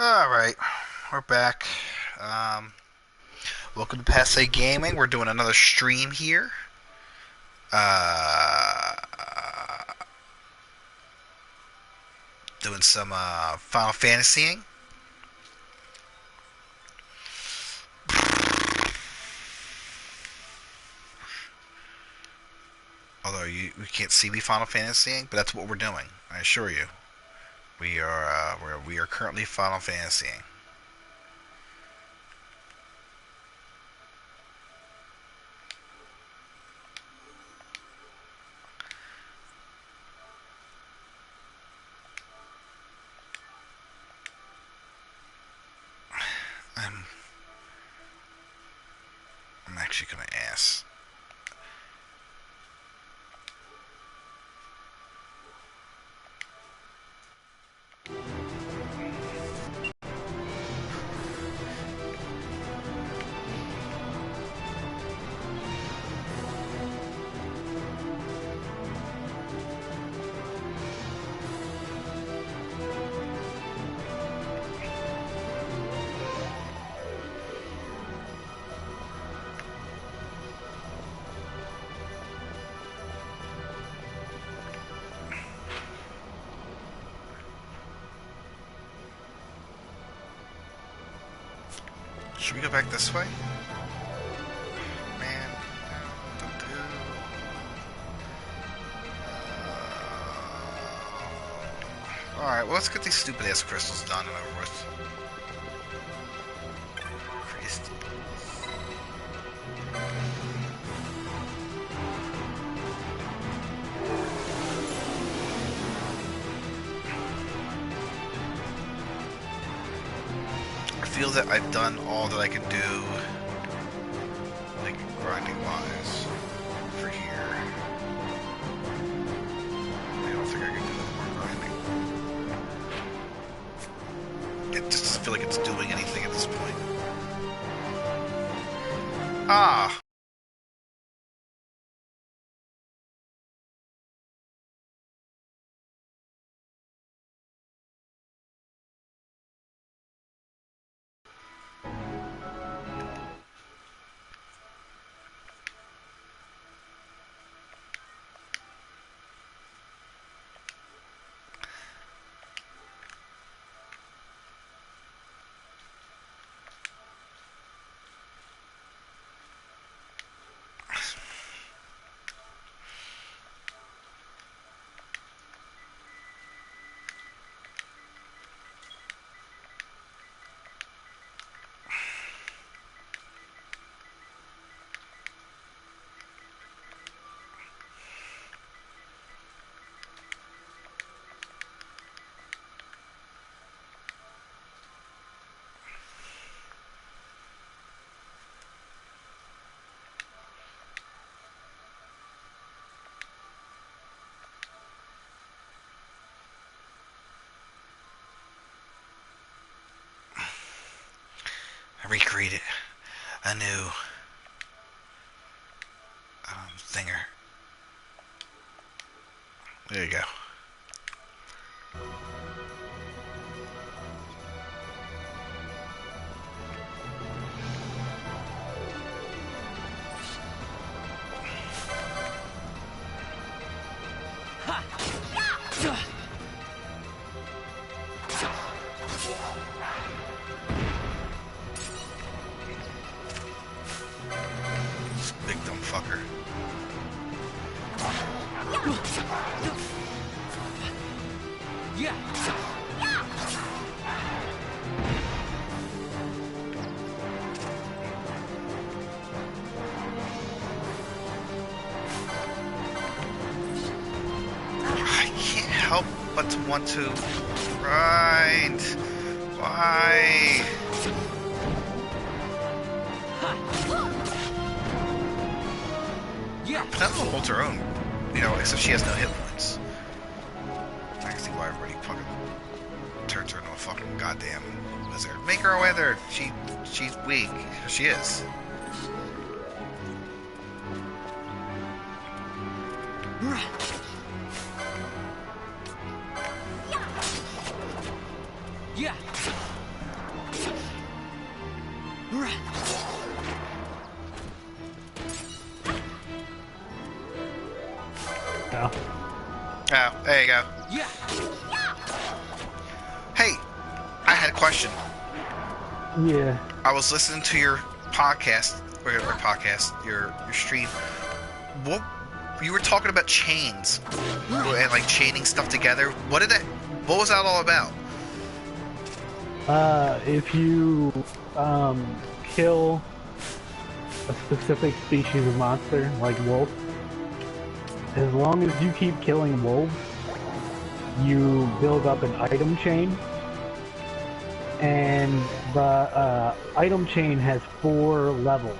All right, we're back. Um, Welcome to Passe Gaming. We're doing another stream here. Uh, Doing some Final Fantasying. Although we can't see me Final Fantasying, but that's what we're doing. I assure you, we are currently Final Fantasying. I'm I'm actually gonna ask. Should we go back this way? Man, don't do. All right, well, let's get these stupid ass crystals done and over with. Christ. I feel that I've done all that I can do, like grinding wise, for here. I don't think I can do any more grinding. It just doesn't feel like it's doing anything at this point. Ah! I recreated a new thinger. There you go. Big dumb fucker. Yeah. I can't help but to want to grind. Why? Yeah. Penelope holds her own, except she has no hit points. I can see why everybody fucking turns her into a fucking goddamn wizard. Make her a wizard. She's weak. She is. Yeah. Oh, there you go. Yeah. Hey, I had a question. Yeah. I was listening to your podcast, your stream. What you were talking about chains and like chaining stuff together. What was that all about? If you kill a specific species of monster, like wolf, as long as you keep killing wolves, you build up an item chain. And the item chain has 4 levels.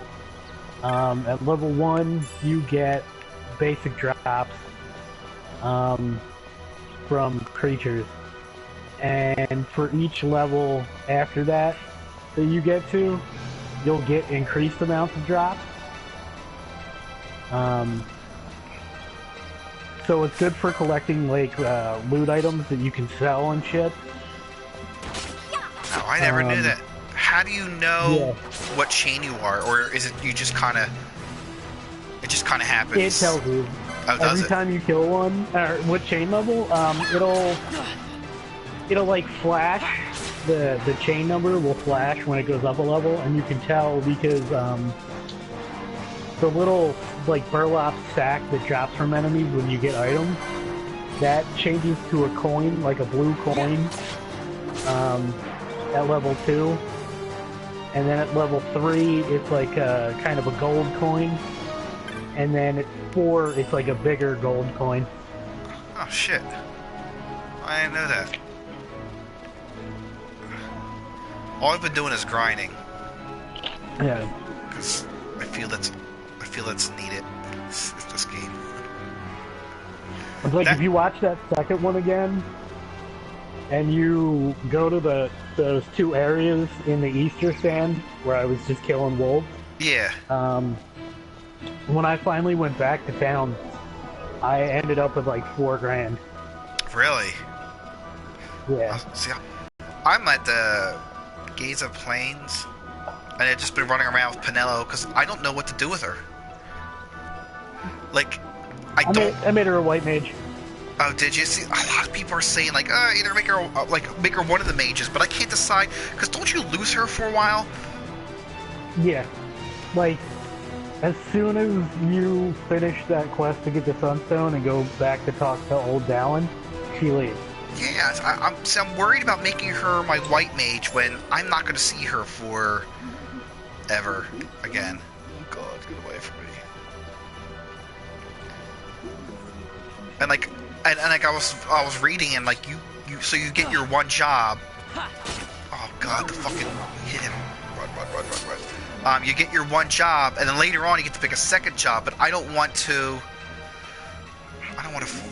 At level 1, you get basic drops from creatures. And for each level after that you get to, you'll get increased amounts of drops. So it's good for collecting like loot items that you can sell and shit. Oh, I never knew that. How do you know Yeah. what chain you are, or is it you just kind of? It just kind of happens. It tells you. Oh, does Every it? time you kill one, or what chain level, it'll like flash. The chain number will flash when it goes up a level, and you can tell because the little like burlap sack that drops from enemies when you get items, that changes to a coin, like a blue coin, at level 2. And then at level 3, it's like a kind of a gold coin. And then at 4, it's like a bigger gold coin. Oh shit! I didn't know that. All I've been doing is grinding Yeah. because I feel that's needed. This game. It's like That- if you watch that second one again, and you go to those 2 areas in the Easter stand where I was just killing wolves. Yeah. When I finally went back to town, I ended up with like $4 grand. Really? Yeah. See, I'm at the Gaza Plains, and I've just been running around with Pinello because I don't know what to do with her. Like, I made her a white mage. Oh, did you see? A lot of people are saying like, either make her one of the mages, but I can't decide because don't you lose her for a while? Yeah. Like, as soon as you finish that quest to get the Sunstone and go back to talk to old Dallin, she leaves. Yeah, I'm worried about making her my white mage when I'm not going to see her for ever again. Oh God, get away from me! And like, I was reading and like so you get your one job. Oh God, the fucking hit him! Run! You get your one job, and then later on you get to pick a second job. But I don't want to.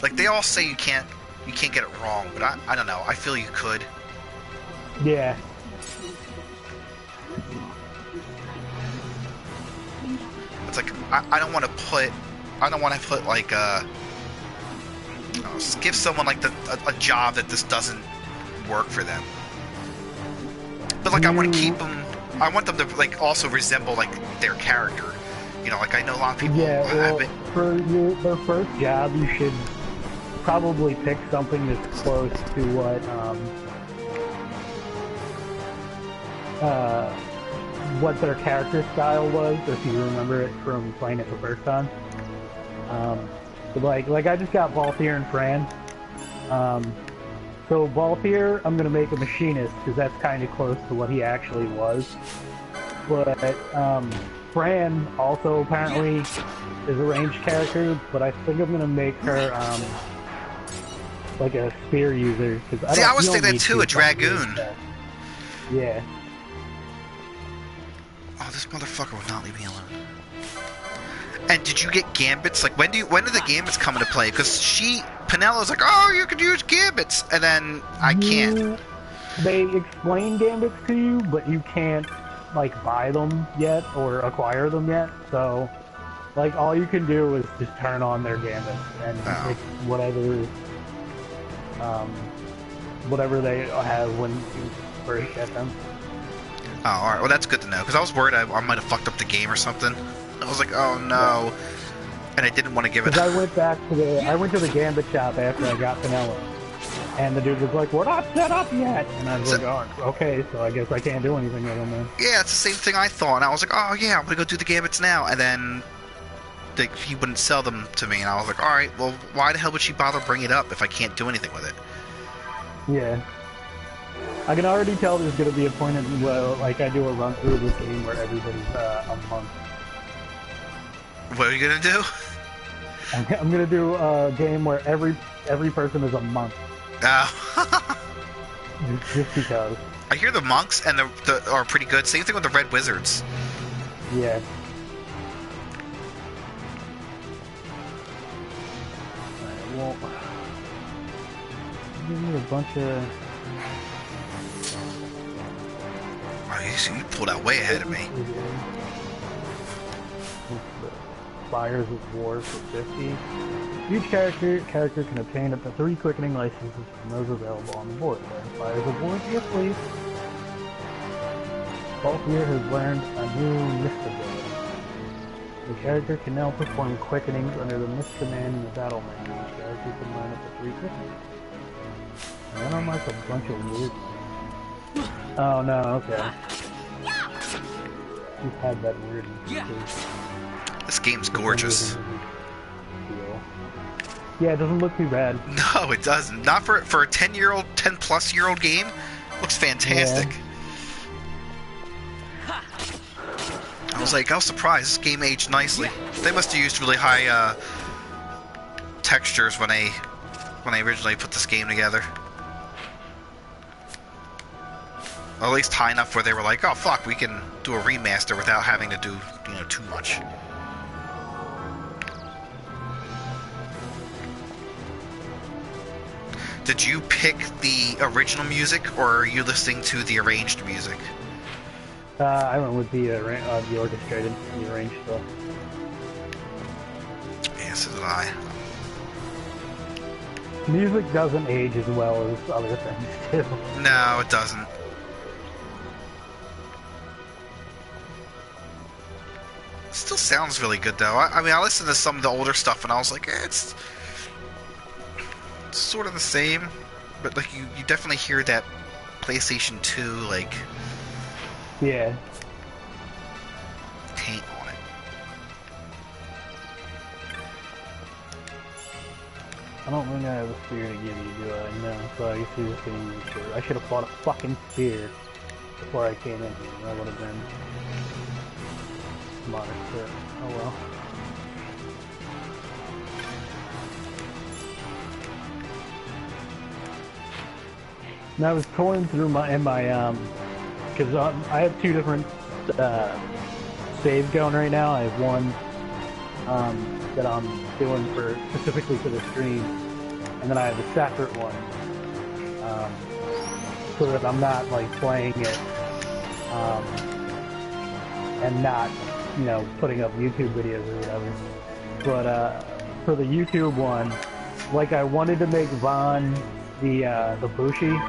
Like they all say you can't get it wrong, but I don't know. I feel you could. Yeah. It's like I don't want to put like give someone like a job that this doesn't work for them. But like I want to keep them. I want them to like also resemble like their character. You know, like I know a lot of people. Yeah, well, have it. for their first job, you should probably pick something that's close to what their character style was, if you remember it from playing it the first time. But like I just got Balthier and Fran. So Balthier, I'm gonna make a machinist because that's kind of close to what he actually was. But Fran also apparently is a ranged character, but I think I'm gonna make her like a spear user. Cause I was you don't thinking need too, two a dragoon. fucking Yeah. Oh, this motherfucker will not leave me alone. And did you get gambits? Like when do the gambits come into play? Because Penelo's like, oh, you could use gambits, and then I can't. They explain gambits to you, but you can't like buy them yet or acquire them yet. So, like all you can do is just turn on their gambits and pick whatever they have when you first get them. Oh, all right. Well, that's good to know because I was worried I might have fucked up the game or something. I was like, oh no. And I didn't want to give it. Because I went to the Gambit shop after I got Vanilla, and the dude was like, "We're not set up yet," and I was like, "Oh, okay, so I guess I can't do anything with them then." Yeah, it's the same thing I thought, and I was like, "Oh yeah, I'm gonna go do the Gambits now," and then he wouldn't sell them to me, and I was like, "All right, well, why the hell would she bother bringing it up if I can't do anything with it?" Yeah. I can already tell there's going to be a point where, like, I do a run through of this game where everybody's a month. What are you gonna do? I'm going to do a game where every person is a month. Oh. Just because. I hear the monks and the are pretty good. Same thing with the red wizards. Yeah. Alright, well, give me a bunch of... Oh, you pulled out way ahead of me. Fires of War for 50. Each character can obtain up to 3 quickening licenses from those available on the board. Fires of War, yes please. Balthier has learned a new mist ability. The character can now perform quickenings under the mist command in the battle menu. Each character can learn up to 3 quickenings. And then I'm like a bunch of weird ones. Oh no, okay. We've had that weird one. This game's gorgeous. Yeah, it doesn't look too bad. No, it doesn't. Not for a 10-plus-year-old game. Looks fantastic. Yeah. I was surprised. This game aged nicely. They must have used really high textures when they originally put this game together. Or at least high enough where they were like, "Oh fuck, we can do a remaster without having to do, too much." Did you pick the original music, or are you listening to the arranged music? I went with the orchestrated, the arranged stuff. Yeah, so did I. Music doesn't age as well as other things do. No, it doesn't. It still sounds really good, though. I mean, I listened to some of the older stuff, and I was like, it's sort of the same, but like you definitely hear that PlayStation 2 like taint on it. I don't think I have a spear to give you, do I? No, so I guess you're just gonna use it. I should have bought a fucking spear before I came in here. That would have been smart, but oh well. And I was touring through my because I have 2 different saves going right now. I have one that I'm doing specifically for the stream, and then I have a separate one so that I'm not like playing it and not putting up YouTube videos or whatever. But for the YouTube one, like I wanted to make Vaughn the Bushi.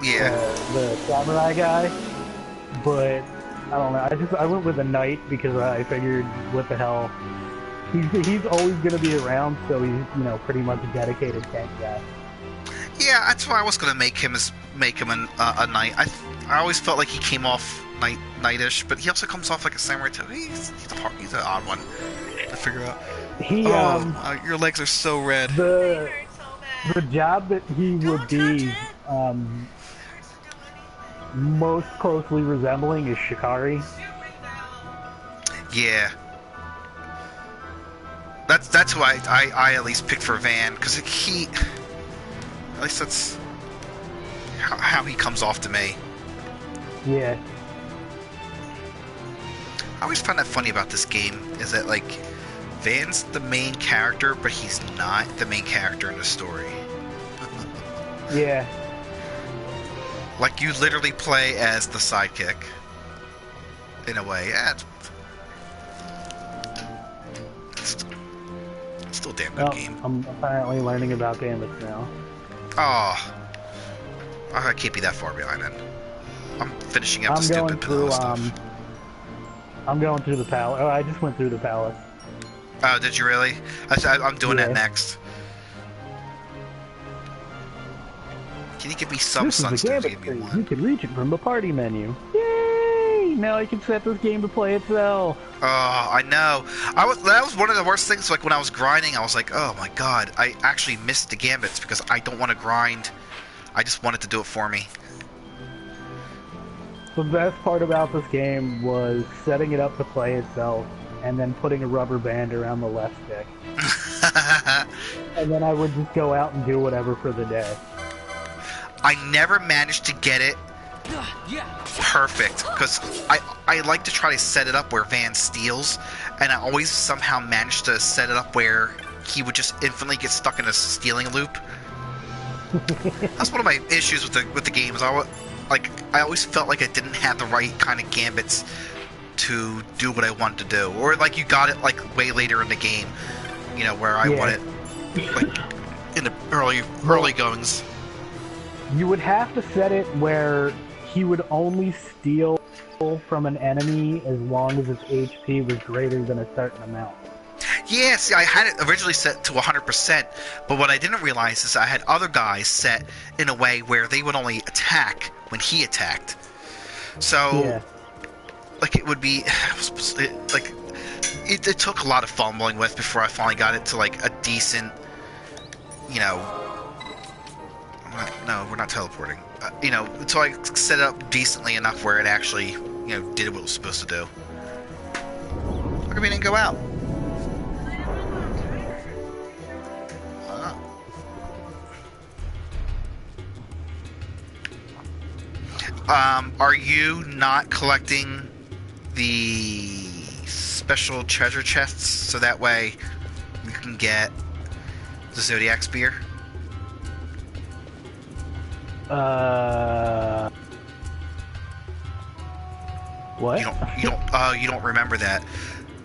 Yeah. The samurai guy, but I don't know. I went with a knight because I figured, what the hell, he's always gonna be around, so he's pretty much a dedicated tank guy. Yeah, that's why I was gonna make him a knight. I always felt like he came off knightish, but he also comes off like a samurai too. He's an odd one to figure out. Your legs are so red. The job that he would be most closely resembling is Shikari. Yeah. That's who I at least picked for Van, because at least that's how he comes off to me. Yeah. I always find that funny about this game, is that like Van's the main character, but he's not the main character in the story. Yeah. Like, you literally play as the sidekick. In a way. Yeah, it's still a damn good game. I'm apparently learning about Gambits now. Oh. I can't be that far behind then. I'm finishing up the stupid vanilla stuff. I'm going through the palace. Oh, I just went through the palace. Oh, did you really? I'm doing that next. Can you give me some This is the sunstones? gambit tree. You can reach it from the party menu. Yay! Now I can set this game to play itself. Oh, I know. That was one of the worst things. Like when I was grinding, I was like, oh my god, I actually missed the gambits because I don't want to grind. I just wanted to do it for me. The best part about this game was setting it up to play itself and then putting a rubber band around the left stick. And then I would just go out and do whatever for the day. I never managed to get it perfect because I like to try to set it up where Van steals, and I always somehow managed to set it up where he would just infinitely get stuck in a stealing loop. That's one of my issues with the games. I always felt like I didn't have the right kind of gambits to do what I wanted to do, or like you got it like way later in the game, you know, where I want it like in the early goings. You would have to set it where he would only steal from an enemy as long as its HP was greater than a certain amount. Yeah, see, I had it originally set to 100%, but what I didn't realize is I had other guys set in a way where they would only attack when he attacked. So, like, it would be, it took a lot of fumbling with before I finally got it to, like, a decent, you know, no, we're not teleporting. You know, until I set it up decently enough where it actually, you know, did what it was supposed to do. How come it didn't go out? Are you not collecting the special treasure chests so that way you can get the Zodiac Spear? What? You don't remember that.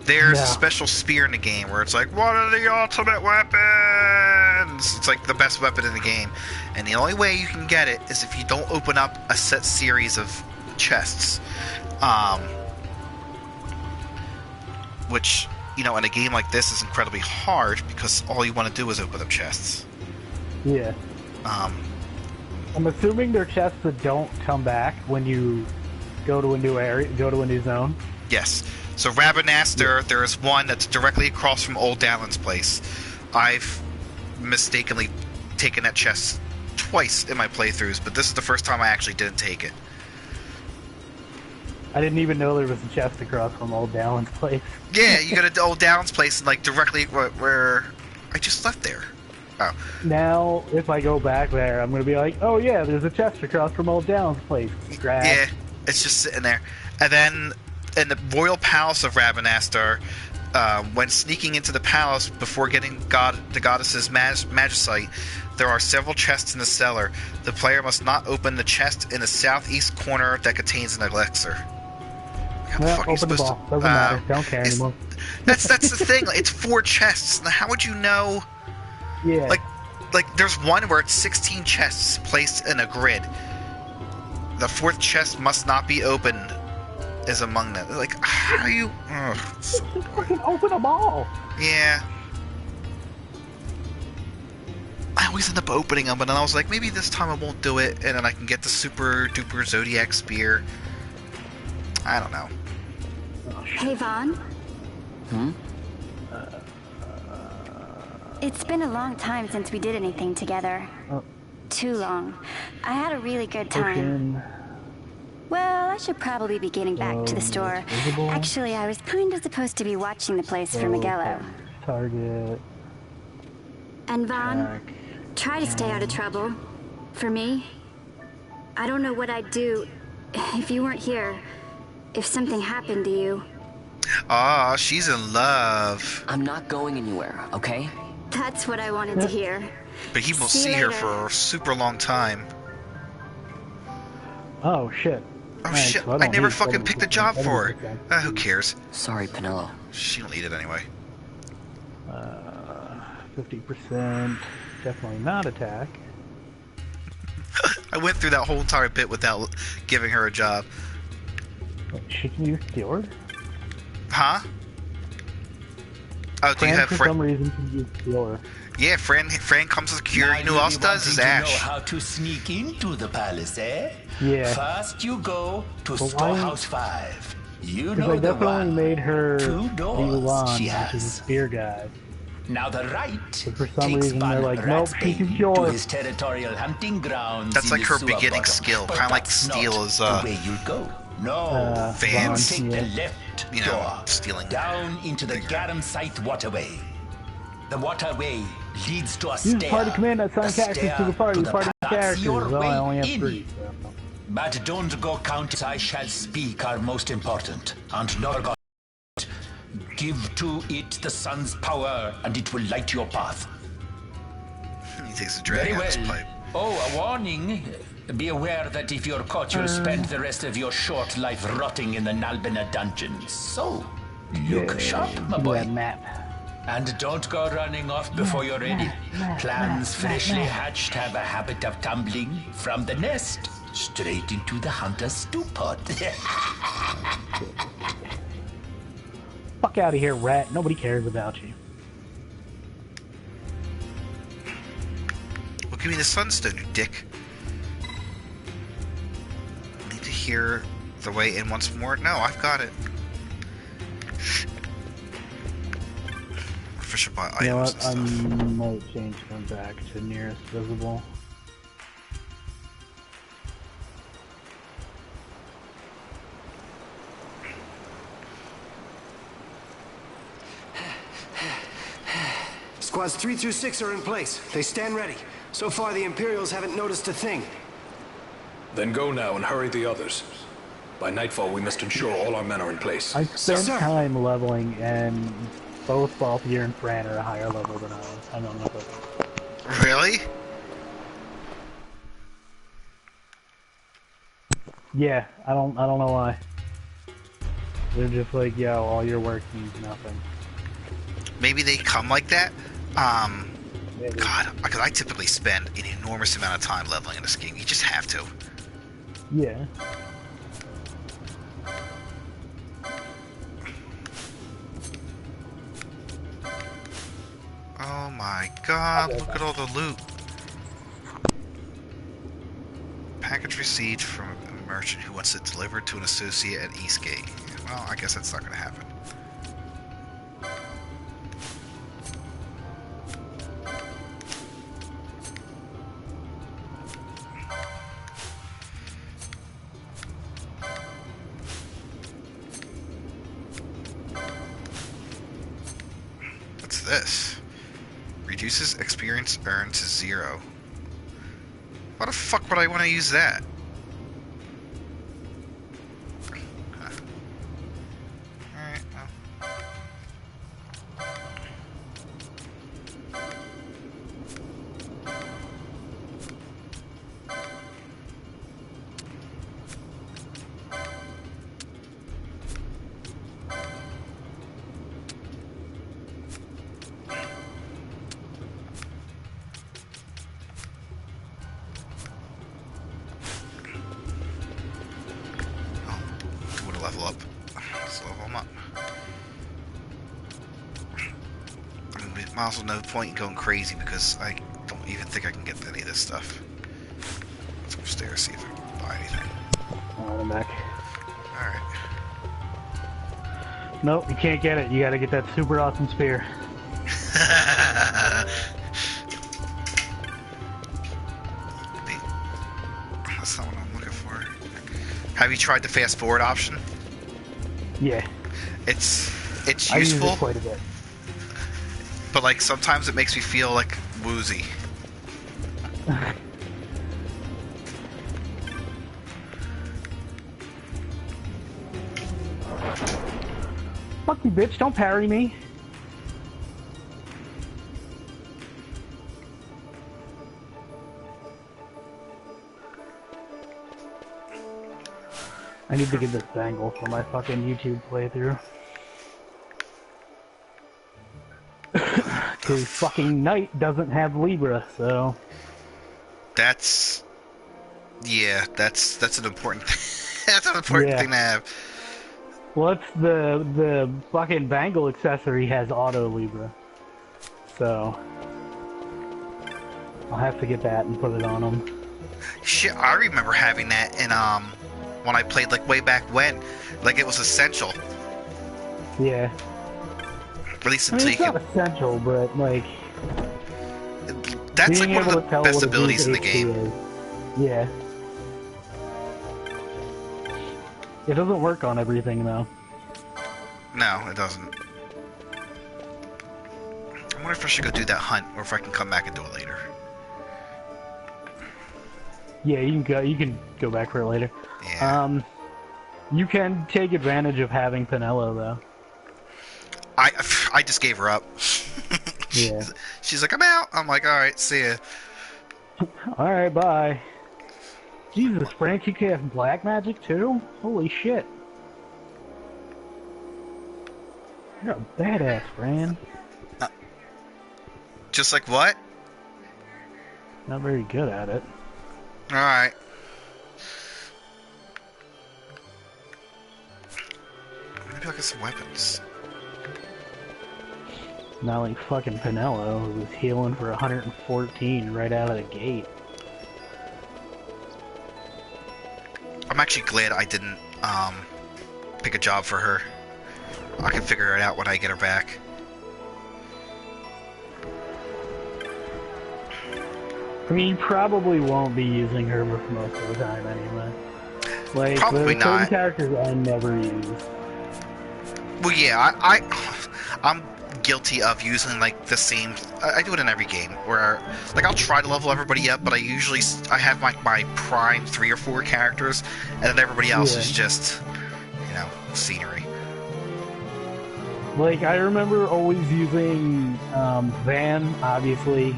There's a special spear in the game where it's like, what are the ultimate weapons? It's like the best weapon in the game. And the only way you can get it is if you don't open up a set series of chests. Which, you know, in a game like this is incredibly hard because all you want to do is open up chests. Yeah. I'm assuming they're chests that don't come back when you go to a new area, go to a new zone. Yes. So Rabanaster, there's one that's directly across from Old Dallin's place. I've mistakenly taken that chest twice in my playthroughs, but this is the first time I actually didn't take it. I didn't even know there was a chest across from Old Dallin's place. Yeah, you go to Old Dallin's place and like directly where I just left there. Oh. Now, if I go back there, I'm going to be like, oh yeah, there's a chest across from Old Dallin's place. Grab. Yeah, it's just sitting there. And then in the royal palace of Rabanaster, when sneaking into the palace before getting the goddess's magicite, there are several chests in the cellar. The player must not open the chest in the southeast corner that contains an elixir. Well, open the ball. Doesn't matter. Don't care anymore. That's the thing. Like, it's 4 chests. Now, how would you know? Yeah. Like there's one where it's 16 chests placed in a grid. The 4th chest must not be opened. Is among them. Like, how do you? Just fucking open them all. Yeah. I always end up opening them, but then I was like, maybe this time I won't do it, and then I can get the super duper Zodiac Spear. I don't know. Hey, Vaughn. Hmm? It's been a long time since we did anything together. Too long. I had a really good time. Well, I should probably be getting back to the store. Actually, I was kind of supposed to be watching the place for Miguelo. Target. And Vaughn, try to stay out of trouble. For me, I don't know what I'd do if you weren't here. If something happened to you. Ah, she's in love. I'm not going anywhere, okay? That's what I wanted to hear. But he won't see her for a super long time. Oh, shit. Oh shit, I never fucking picked a job for her. Who cares? Sorry, Penelo. She don't need it anyway. 50%. Definitely not attack. I went through that whole entire bit without giving her a job. She can use Cure? Huh? Oh, do you have for some reason can use cure. Yeah, Fran comes with a cure. You know who else does? Is Ash. Know how to sneak into the palace, eh? Yeah. First you go to Storehouse 5. You know I the definitely one. made her 2 doors she which is a has. spear guy. Now the right but for some takes reason they're like, nope, she can to cure. his territorial hunting grounds. That's like her beginning bottom. skill, But kind of like that's Steel is the way you'll go. No, Vance, take the left you know, door stealing down into the Garum Scythe waterway. The waterway leads to a Use stair. party command that assign characters to the party. Party characters. Well, I only have 3. So. But don't go count. I shall speak are most important. And never God. Give to it the sun's power, and it will light your path. He takes a drag out of his pipe. Oh, a warning. Be aware that if you're caught, you'll spend the rest of your short life rotting in the Nalbina dungeons. So, look sharp, my boy. That map. And don't go running off before you're ready. Plans freshly hatched have a habit of tumbling from the nest straight into the hunter's stew pot. Fuck out of here, rat. Nobody cares about you. Well, give me the sunstone, you dick. I need to hear the way in once more. No, I've got it. Official buy items. You know what? And I stuff. might change them back to nearest visible. Squads 3 through 6 are in place. They stand ready. So far, the Imperials haven't noticed a thing. Then go now and hurry the others. By nightfall, we must ensure all our men are in place. I spent time leveling, and both Balthier and Fran are a higher level than I was. I don't know if Really? Yeah, I don't know why. They're just like, yo, all your work means nothing. Maybe they come like that? Maybe. God, because I typically spend an enormous amount of time leveling in this game. You just have to. Yeah. Oh my god, look at all the loot. Package received from a merchant who wants it delivered to an associate at Eastgate. Well, I guess that's not going to happen. What's this? Reduces experience earned to 0. Why the fuck would I want to use that? Huh. Alright, well. Level up. Let's level them up. I mean, might as well no point in going crazy because I don't even think I can get any of this stuff. Let's go upstairs, see if I can buy anything. Alright, I'm back. Alright. Nope, you can't get it. You gotta get that super awesome spear. That's not what I'm looking for. Have you tried the fast forward option? Yeah. It's I use useful, it quite a bit. but like sometimes it makes me feel like woozy. Fuck you, bitch. Don't parry me. I need to get this angle for my fucking YouTube playthrough. Cause fucking Knight doesn't have Libra, so... Yeah, that's an important that's an important thing to have. What's the fucking bangle accessory has auto Libra, so I'll have to get that and put it on him. Shit, I remember having that in when I played like way back when, like it was essential. Yeah. At least I mean, until it's you not could, essential, but like that's like being one of able the to tell best what a abilities in the group's game. HP is. Yeah. It doesn't work on everything though. No, it doesn't. I wonder if I should go do that hunt, or if I can come back and do it later. Yeah, you can go. You can go back for it later. Yeah. You can take advantage of having Pinello though. I just gave her up. Yeah. She's like, I'm out. I'm like, all right, see ya. All right, bye. Jesus, Frank, you can have black magic too? Holy shit. You're a badass, Fran. Just like what? Not very good at it. All right. Maybe I'll get some weapons. Not like fucking Pinello, who was healing for 114 right out of the gate. I'm actually glad I didn't pick a job for her. I can figure it out when I get her back. I mean, you probably won't be using her for most of the time anyway. Like, Probably there's certain not. characters I never use. Well, yeah, I'm guilty of using like the same. I do it in every game where, like, I'll try to level everybody up, but I have my prime 3 or 4 characters, and then everybody else is just, scenery. Like, I remember always using Van, obviously,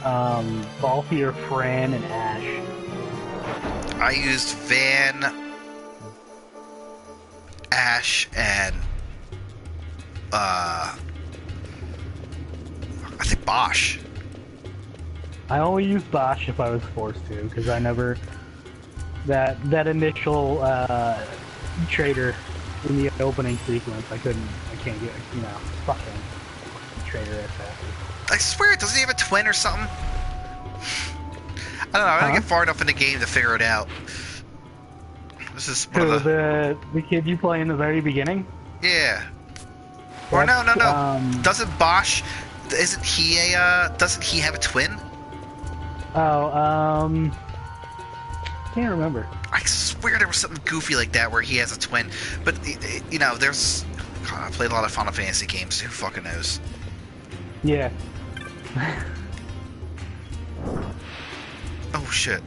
Balthier, Fran, and Ash. I used Van, Ash, and I think Bosch. I only used Bosch if I was forced to, because I never... That initial trader in the opening sequence, I can't get, fucking trader at that. I swear, doesn't he have a twin or something? I don't know, I didn't get far enough in the game to figure it out. This is one of the kid you play in the very beginning? Yeah. Or no. Doesn't Bosch... Doesn't he have a twin? Oh, can't remember. I swear there was something goofy like that where he has a twin. But, there's... God, I played a lot of Final Fantasy games. Who fucking knows? Yeah. Oh, shit.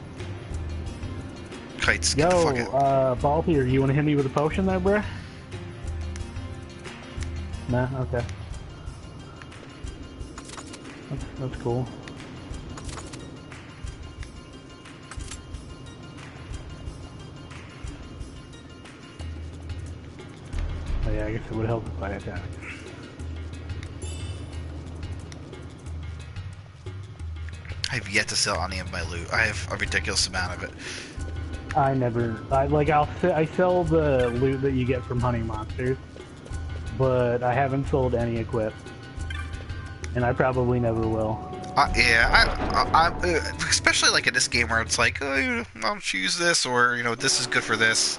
Kites, Yo, get the fuck out. Balthier, you want to hit me with a potion there, bruh? Nah, okay. That's cool. Oh yeah, I guess it would help if I attack. I've yet to sell any of my loot. I have a ridiculous amount of it. I sell the loot that you get from hunting monsters, but I haven't sold any equip, and I probably never will. I especially like in this game where it's like, oh, I'll choose this, or this is good for this.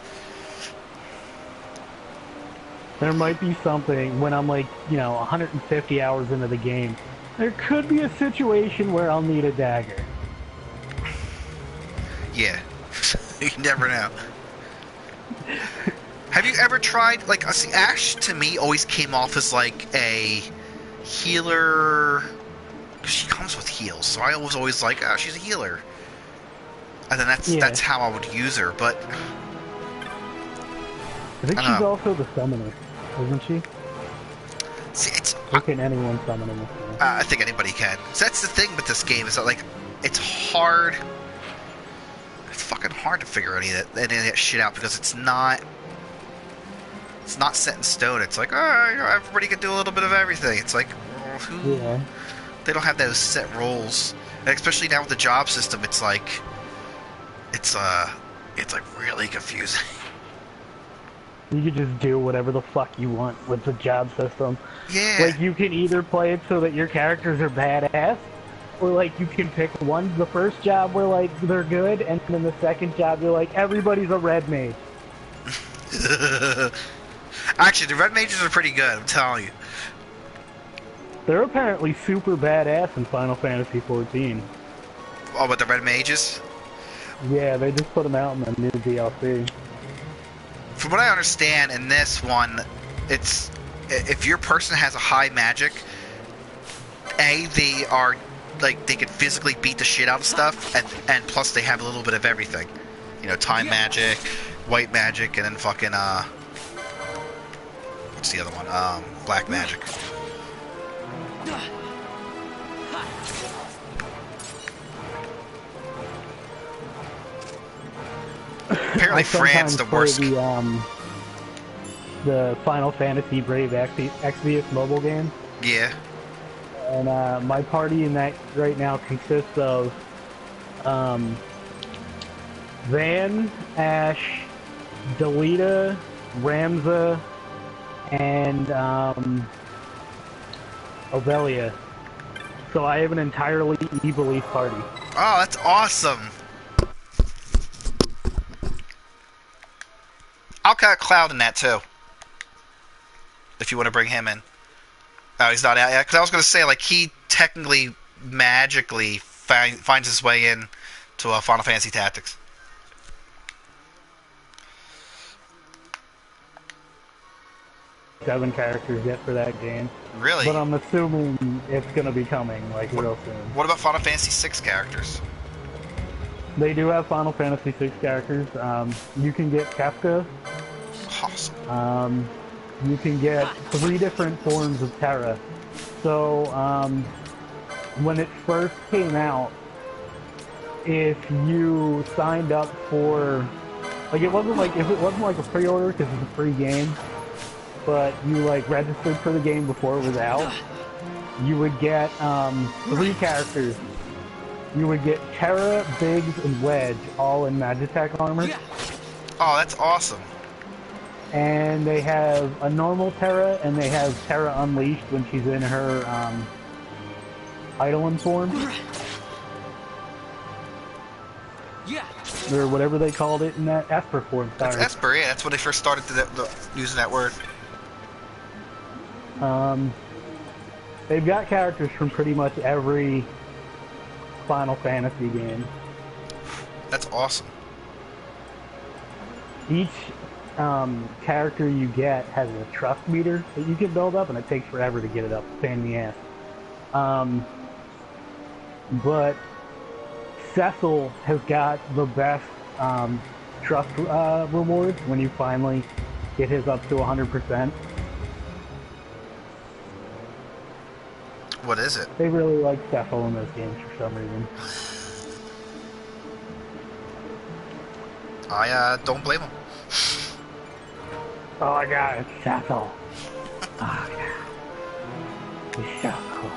There might be something when I'm like, 150 hours into the game. There could be a situation where I'll need a dagger. Yeah. You never know. Have you ever tried, like, see, Ash to me always came off as like a healer. She comes with heals, so I was always like, oh, she's a healer. And then that's how I would use her, but... I think she's also the summoner, isn't she? See, or can anyone summon in this game? I think anybody can. So that's the thing with this game, is that, like, it's hard... It's fucking hard to figure any of that shit out, because it's not set in stone. It's like, oh, everybody can do a little bit of everything. It's like, well, who... Yeah. They don't have those set roles, and especially now with the job system, it's like really confusing. You can just do whatever the fuck you want with the job system. Yeah. Like, you can either play it so that your characters are badass, or, like, you can pick the first job where, like, they're good, and then the second job you're like, everybody's a red mage. Actually, the red mages are pretty good, I'm telling you. They're apparently super badass in Final Fantasy XIV. Oh, but the red mages? Yeah, they just put them out in the new DLC. From what I understand, in this one, it's if your person has a high magic, they are like they can physically beat the shit out of stuff, and plus they have a little bit of everything. You know, time magic, white magic, and then fucking what's the other one? Black magic. Apparently France the worst. The Final Fantasy Brave Exvius mobile game. Yeah. And my party in that right now consists of Van, Ash, Delita, Ramza, and Ovelia. So I have an entirely E-Belief party. Oh, that's awesome. I'll cut Cloud in that too. If you want to bring him in. Oh, he's not out yet. Because I was going to say, like, he technically, magically finds his way in to Final Fantasy Tactics. Seven characters yet for that game. Really? But I'm assuming it's going to be coming, like, real soon. What about Final Fantasy VI characters? They do have Final Fantasy VI characters. You can get Kefka. Awesome. You can get 3 different forms of Terra. So, when it first came out, if you signed up for, like, if it wasn't like a pre-order because it's a free game, but you like registered for the game before it was out, you would get 3 characters. You would get Terra, Biggs, and Wedge all in Magitech armor. Oh, that's awesome. And they have a normal Terra, and they have Terra Unleashed when she's in her Eidolon form. Or whatever they called it in that Esper form. Sorry. That's Esper, yeah. That's when they first started using that word. They've got characters from pretty much every Final Fantasy game. That's awesome. Each character you get has a trust meter that you can build up, and it takes forever to get it up. Pain in the ass. But Cecil has got the best trust rewards when you finally get his up to 100%. What is it? They really like Cecil in those games for some reason. I don't blame him. Oh my god, it's Cecil. Oh yeah. He's so cool.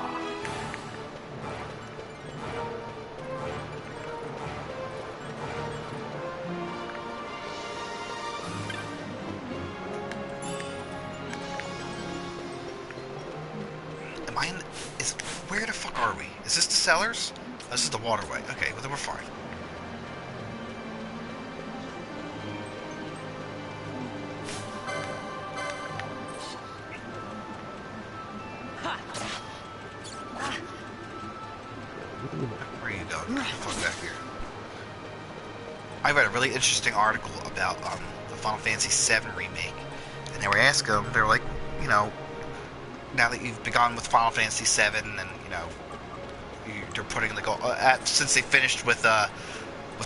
Am I in... Where the fuck are we? Is this the cellars? Oh, this is the waterway. Okay, well then we're fine. Where are you going? Get the fuck back here. I read a really interesting article about the Final Fantasy VII remake, and they were asking them, they were like, you know, now that you've begun with Final Fantasy VII, and you know, you're putting the since they finished with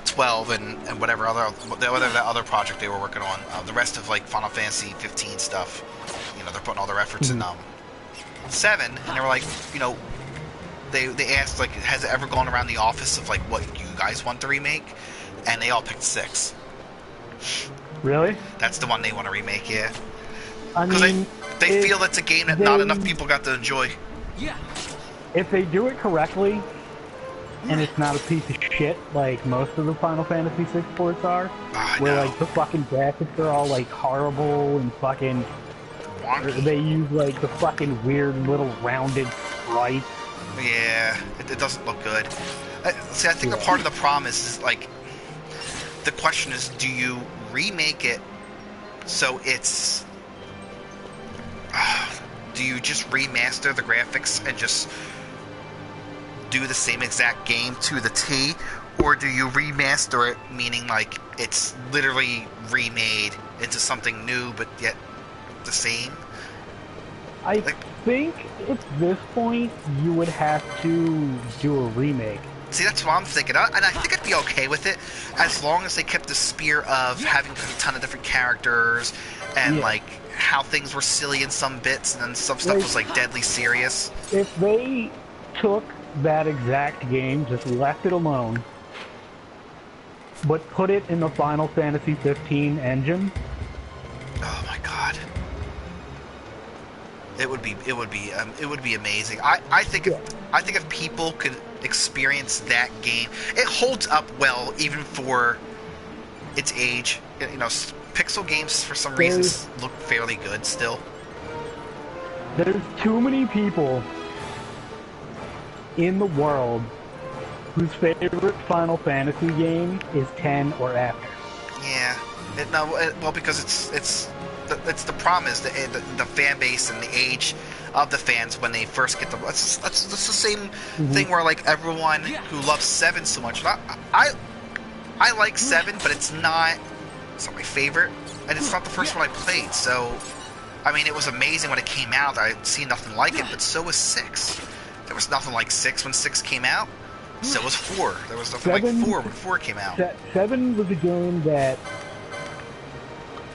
12 and whatever other project they were working on, the rest of like Final Fantasy 15 stuff, you know, they're putting all their efforts in 7, and they were like, you know, they asked like, has it ever gone around the office of like what you guys want to remake, and they all picked 6. Really? That's the one they want to remake, yeah. I Because mean, they feel it's a game that not enough people got to enjoy. Yeah. If they do it correctly, and it's not a piece of shit like most of the Final Fantasy VI ports are, where like the fucking graphics are all like horrible and fucking wonky. They use like the fucking weird little rounded sprites. Yeah, it doesn't look good. See, I think the part of the problem is like the question is, do you remake it so it's do you just remaster the graphics and just do the same exact game to the T, or do you remaster it, meaning like it's literally remade into something new but yet the same? I think at this point you would have to do a remake. See, that's what I'm thinking, and I think I'd be okay with it as long as they kept the spear of having a ton of different characters and like how things were silly in some bits and then some stuff was like deadly serious. If they took that exact game, just left it alone, but put it in the Final Fantasy XV engine. Oh my god. It would be amazing. I think if people could experience that game, it holds up well even for its age. You know, pixel games for some reasons look fairly good still. There's too many people in the world whose favorite Final Fantasy game is 10 or after. Yeah, well, because it's the problem is the fan base and the age of the fans when they first get the. That's the same thing where like everyone who loves 7 so much. I like 7, but it's not my favorite, and it's not the first one I played. So, I mean, it was amazing when it came out. I'd seen nothing like it, but so was 6. There was nothing like 6 when 6 came out. So was 4. There was nothing like 4 when 4 came out. 7 was a game that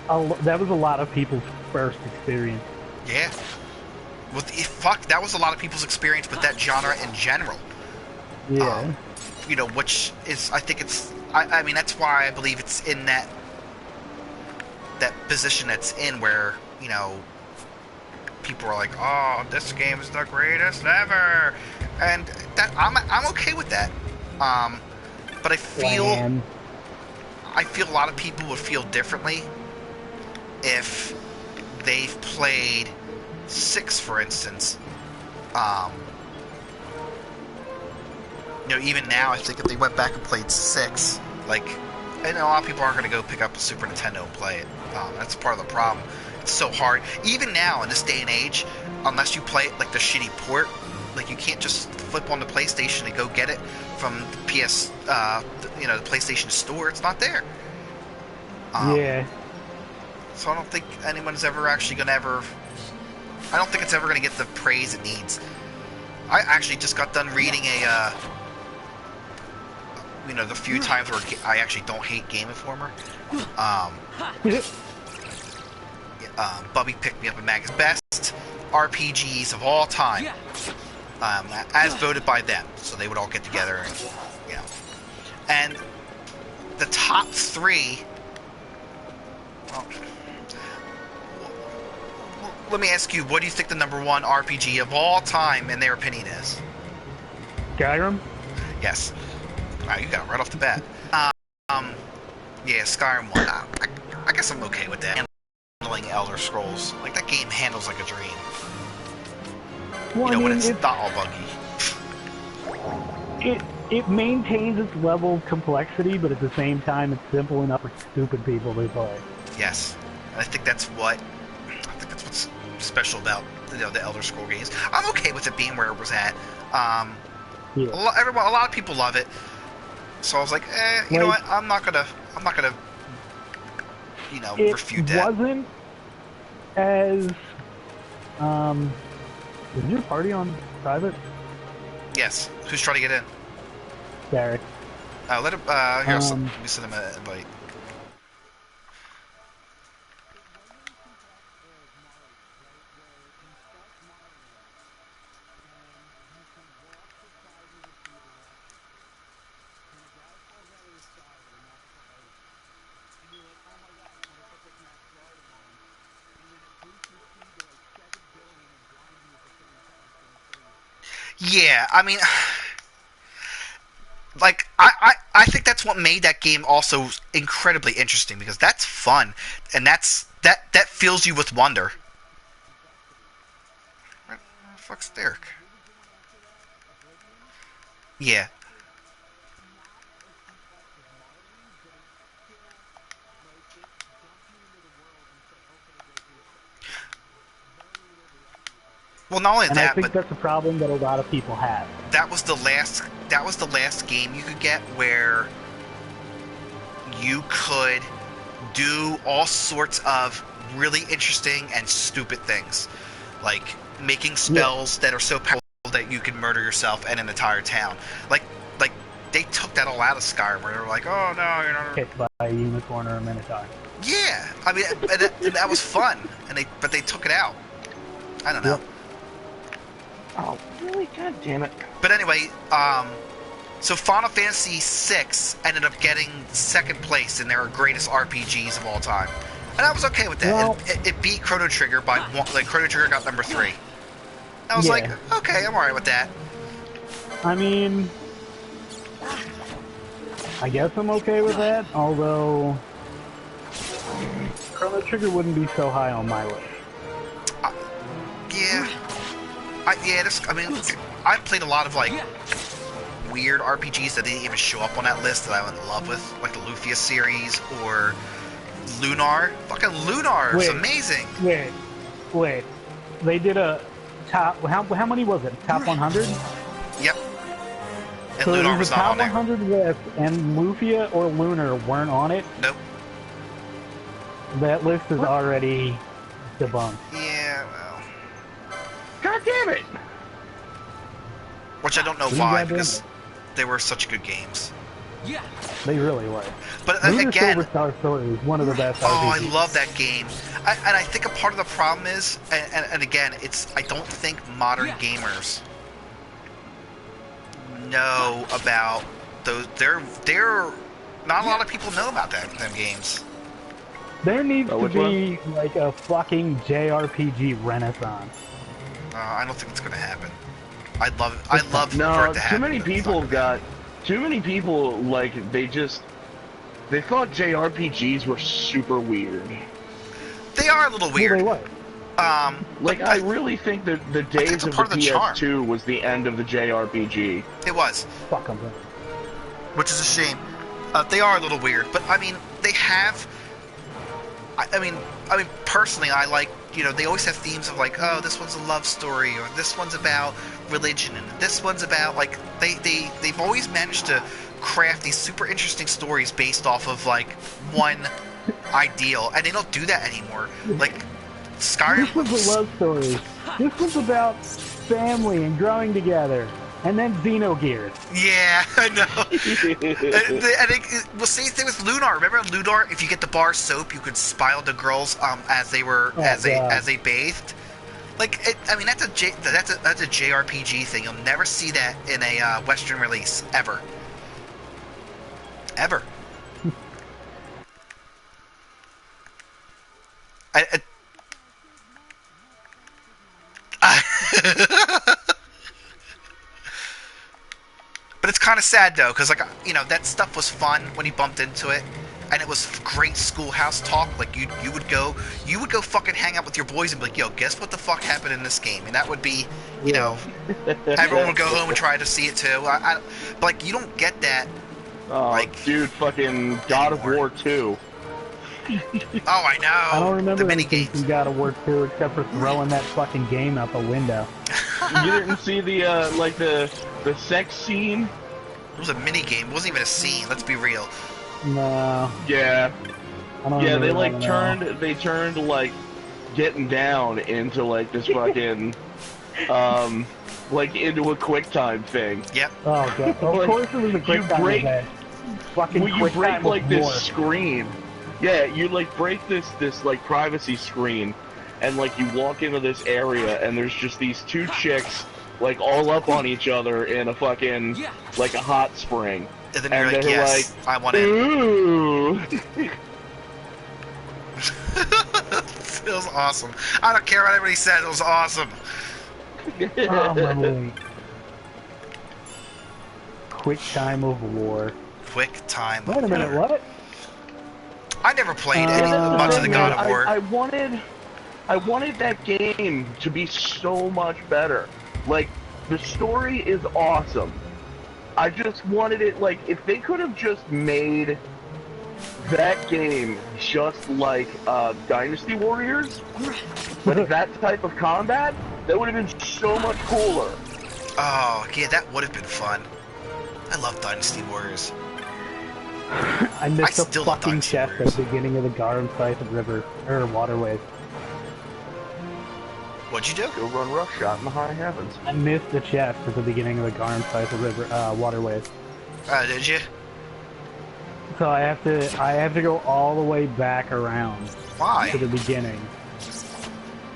was a lot of people's first experience. Yeah. That was a lot of people's experience with that genre in general. Yeah. You know, which is, I think it's, I mean, that's why I believe it's in that position that's in where, you know, people are like, oh, this game is the greatest ever. And that I'm okay with that. But I feel a lot of people would feel differently if they've played 6, for instance. You know, even now, I think if they went back and played 6, like, I know a lot of people aren't going to go pick up a Super Nintendo and play it. That's part of the problem. It's so hard. Even now, in this day and age, unless you play it like the shitty port, like you can't just flip on the PlayStation and go get it from the PS, you know, the PlayStation Store. It's not there. Yeah. So I don't think anyone's ever actually going to I don't think it's ever going to get the praise it needs. I actually just got done reading you know, the few times where I actually don't hate Game Informer. Bubby picked me up a magazine. Best RPGs of all time. As voted by them. So they would all get together and, you know. And the top 3... Well, let me ask you, what do you think the #1 RPG of all time, in their opinion, is? Skyrim? Yes. Wow, you got it right off the bat. Yeah, Skyrim 1. I guess I'm okay with that. Handling Elder Scrolls. Like, that game handles like a dream. Well, you know, when it's not all buggy. It maintains its level of complexity, but at the same time, it's simple enough for stupid people to play. Yes. And I think that's what's special about, you know, the Elder Scroll games. I'm okay with it being where it was at. A lot of people love it. So I was like, you know what? I'm not gonna, you know, refute that. It wasn't as, is your party on private? Yes. Who's trying to get in? Derek. Let him, here, let me send him an invite. Yeah, I mean, I think that's what made that game also incredibly interesting, because that's fun, and that fills you with wonder. Where the fuck's Derek? Yeah. Well, not only and that, I think but that's a problem that a lot of people have. that was the last game you could get where you could do all sorts of really interesting and stupid things, like making spells that are so powerful that you can murder yourself and an entire town. Like they took that all out of Skyrim, where they were like, oh no, you're not Hit by a unicorn or a minotaur. Yeah, I mean, and that was fun, but they took it out. I don't know. Yep. Oh, really? God damn it. But anyway, so Final Fantasy VI ended up getting second place in their greatest RPGs of all time, and I was okay with that. Well, It beat Chrono Trigger by one. Like Chrono Trigger got number 3. I was like, okay, I'm alright with that. I mean, I guess I'm okay with that, although Chrono Trigger wouldn't be so high on my list. Yeah. I played a lot of, like, weird RPGs that didn't even show up on that list that I was in love with, like the Lufia series or Lunar. Fucking Lunar is amazing. Wait. They did a top, how many was it? Top 100? Yep. And so Lunar there's was a not top on there. 100 list, and Lufia or Lunar weren't on it. Nope. That list is already debunked. Yeah, well. God damn it! Which I don't know why, because they were such good games. Yeah. They really were. But Lunar again, Silver Star Story is one of the best oh, I RPGs. love that game. And I think a part of the problem is, and again, I don't think modern gamers know about those. They're not a lot of people know about them games. There needs to be like a fucking JRPG renaissance. I don't think it's gonna happen. I'd love for it to happen. Too many people, like, they thought JRPGs were super weird. They are a little weird. Well, they were. I really think that the days of the PS2 was the end of the JRPG. It was. Fuck them. Which is a shame. They are a little weird, but I mean, they have. I mean, personally, I like, they always have themes of like, oh, this one's a love story, or this one's about religion, and this one's about, like, they've always managed to craft these super interesting stories based off of, like, one ideal, and they don't do that anymore. Like, Skyrim... This was a love story. This was about family and growing together. And then Xenogears. Yeah, I know. Well, same thing with Lunar. Remember Lunar? If you get the bar soap, you could smile to girls as they bathed. Like, that's a JRPG thing. You'll never see that in a Western release ever. Ever. But it's kind of sad, though, because, like, that stuff was fun when you bumped into it, and it was great schoolhouse talk. Like, you would go fucking hang out with your boys and be like, yo, guess what the fuck happened in this game? And that would be, everyone would go home and try to see it, too. But, like, you don't get that. Dude, fucking God of War 2. Oh, I know. I don't remember the anything from God of War 2 except for throwing that fucking game out the window. You didn't see the sex scene? It was a mini game. It wasn't even a scene. Let's be real. No. Yeah. Yeah, they turned like getting down into like this fucking like into a QuickTime thing. Yep. Oh god. Of course it was a QuickTime event. You break like this screen. Yeah, you like break this like privacy screen, and like you walk into this area, and there's just these two chicks like all up on each other in a fucking like a hot spring. And then you're like, yes, I want in. Ooh. It was awesome. I don't care what anybody said. It was awesome. Quick Time of War. Quick Time Wait a minute, War. what? I never played much of the God of War. I wanted that game to be so much better. Like, the story is awesome. I just wanted it, like, if they could have just made that game just like Dynasty Warriors, like that type of combat, that would have been so much cooler. Oh, yeah, that would have been fun. I love Dynasty Warriors. I missed the fucking chest at the beginning of the Garum Scythe River, or Waterways. What'd you do? Go run roughshod in the high heavens. I missed the chest at the beginning of the Garum Scythe River, Waterways. Did you? So I have to go all the way back around. Why? To the beginning.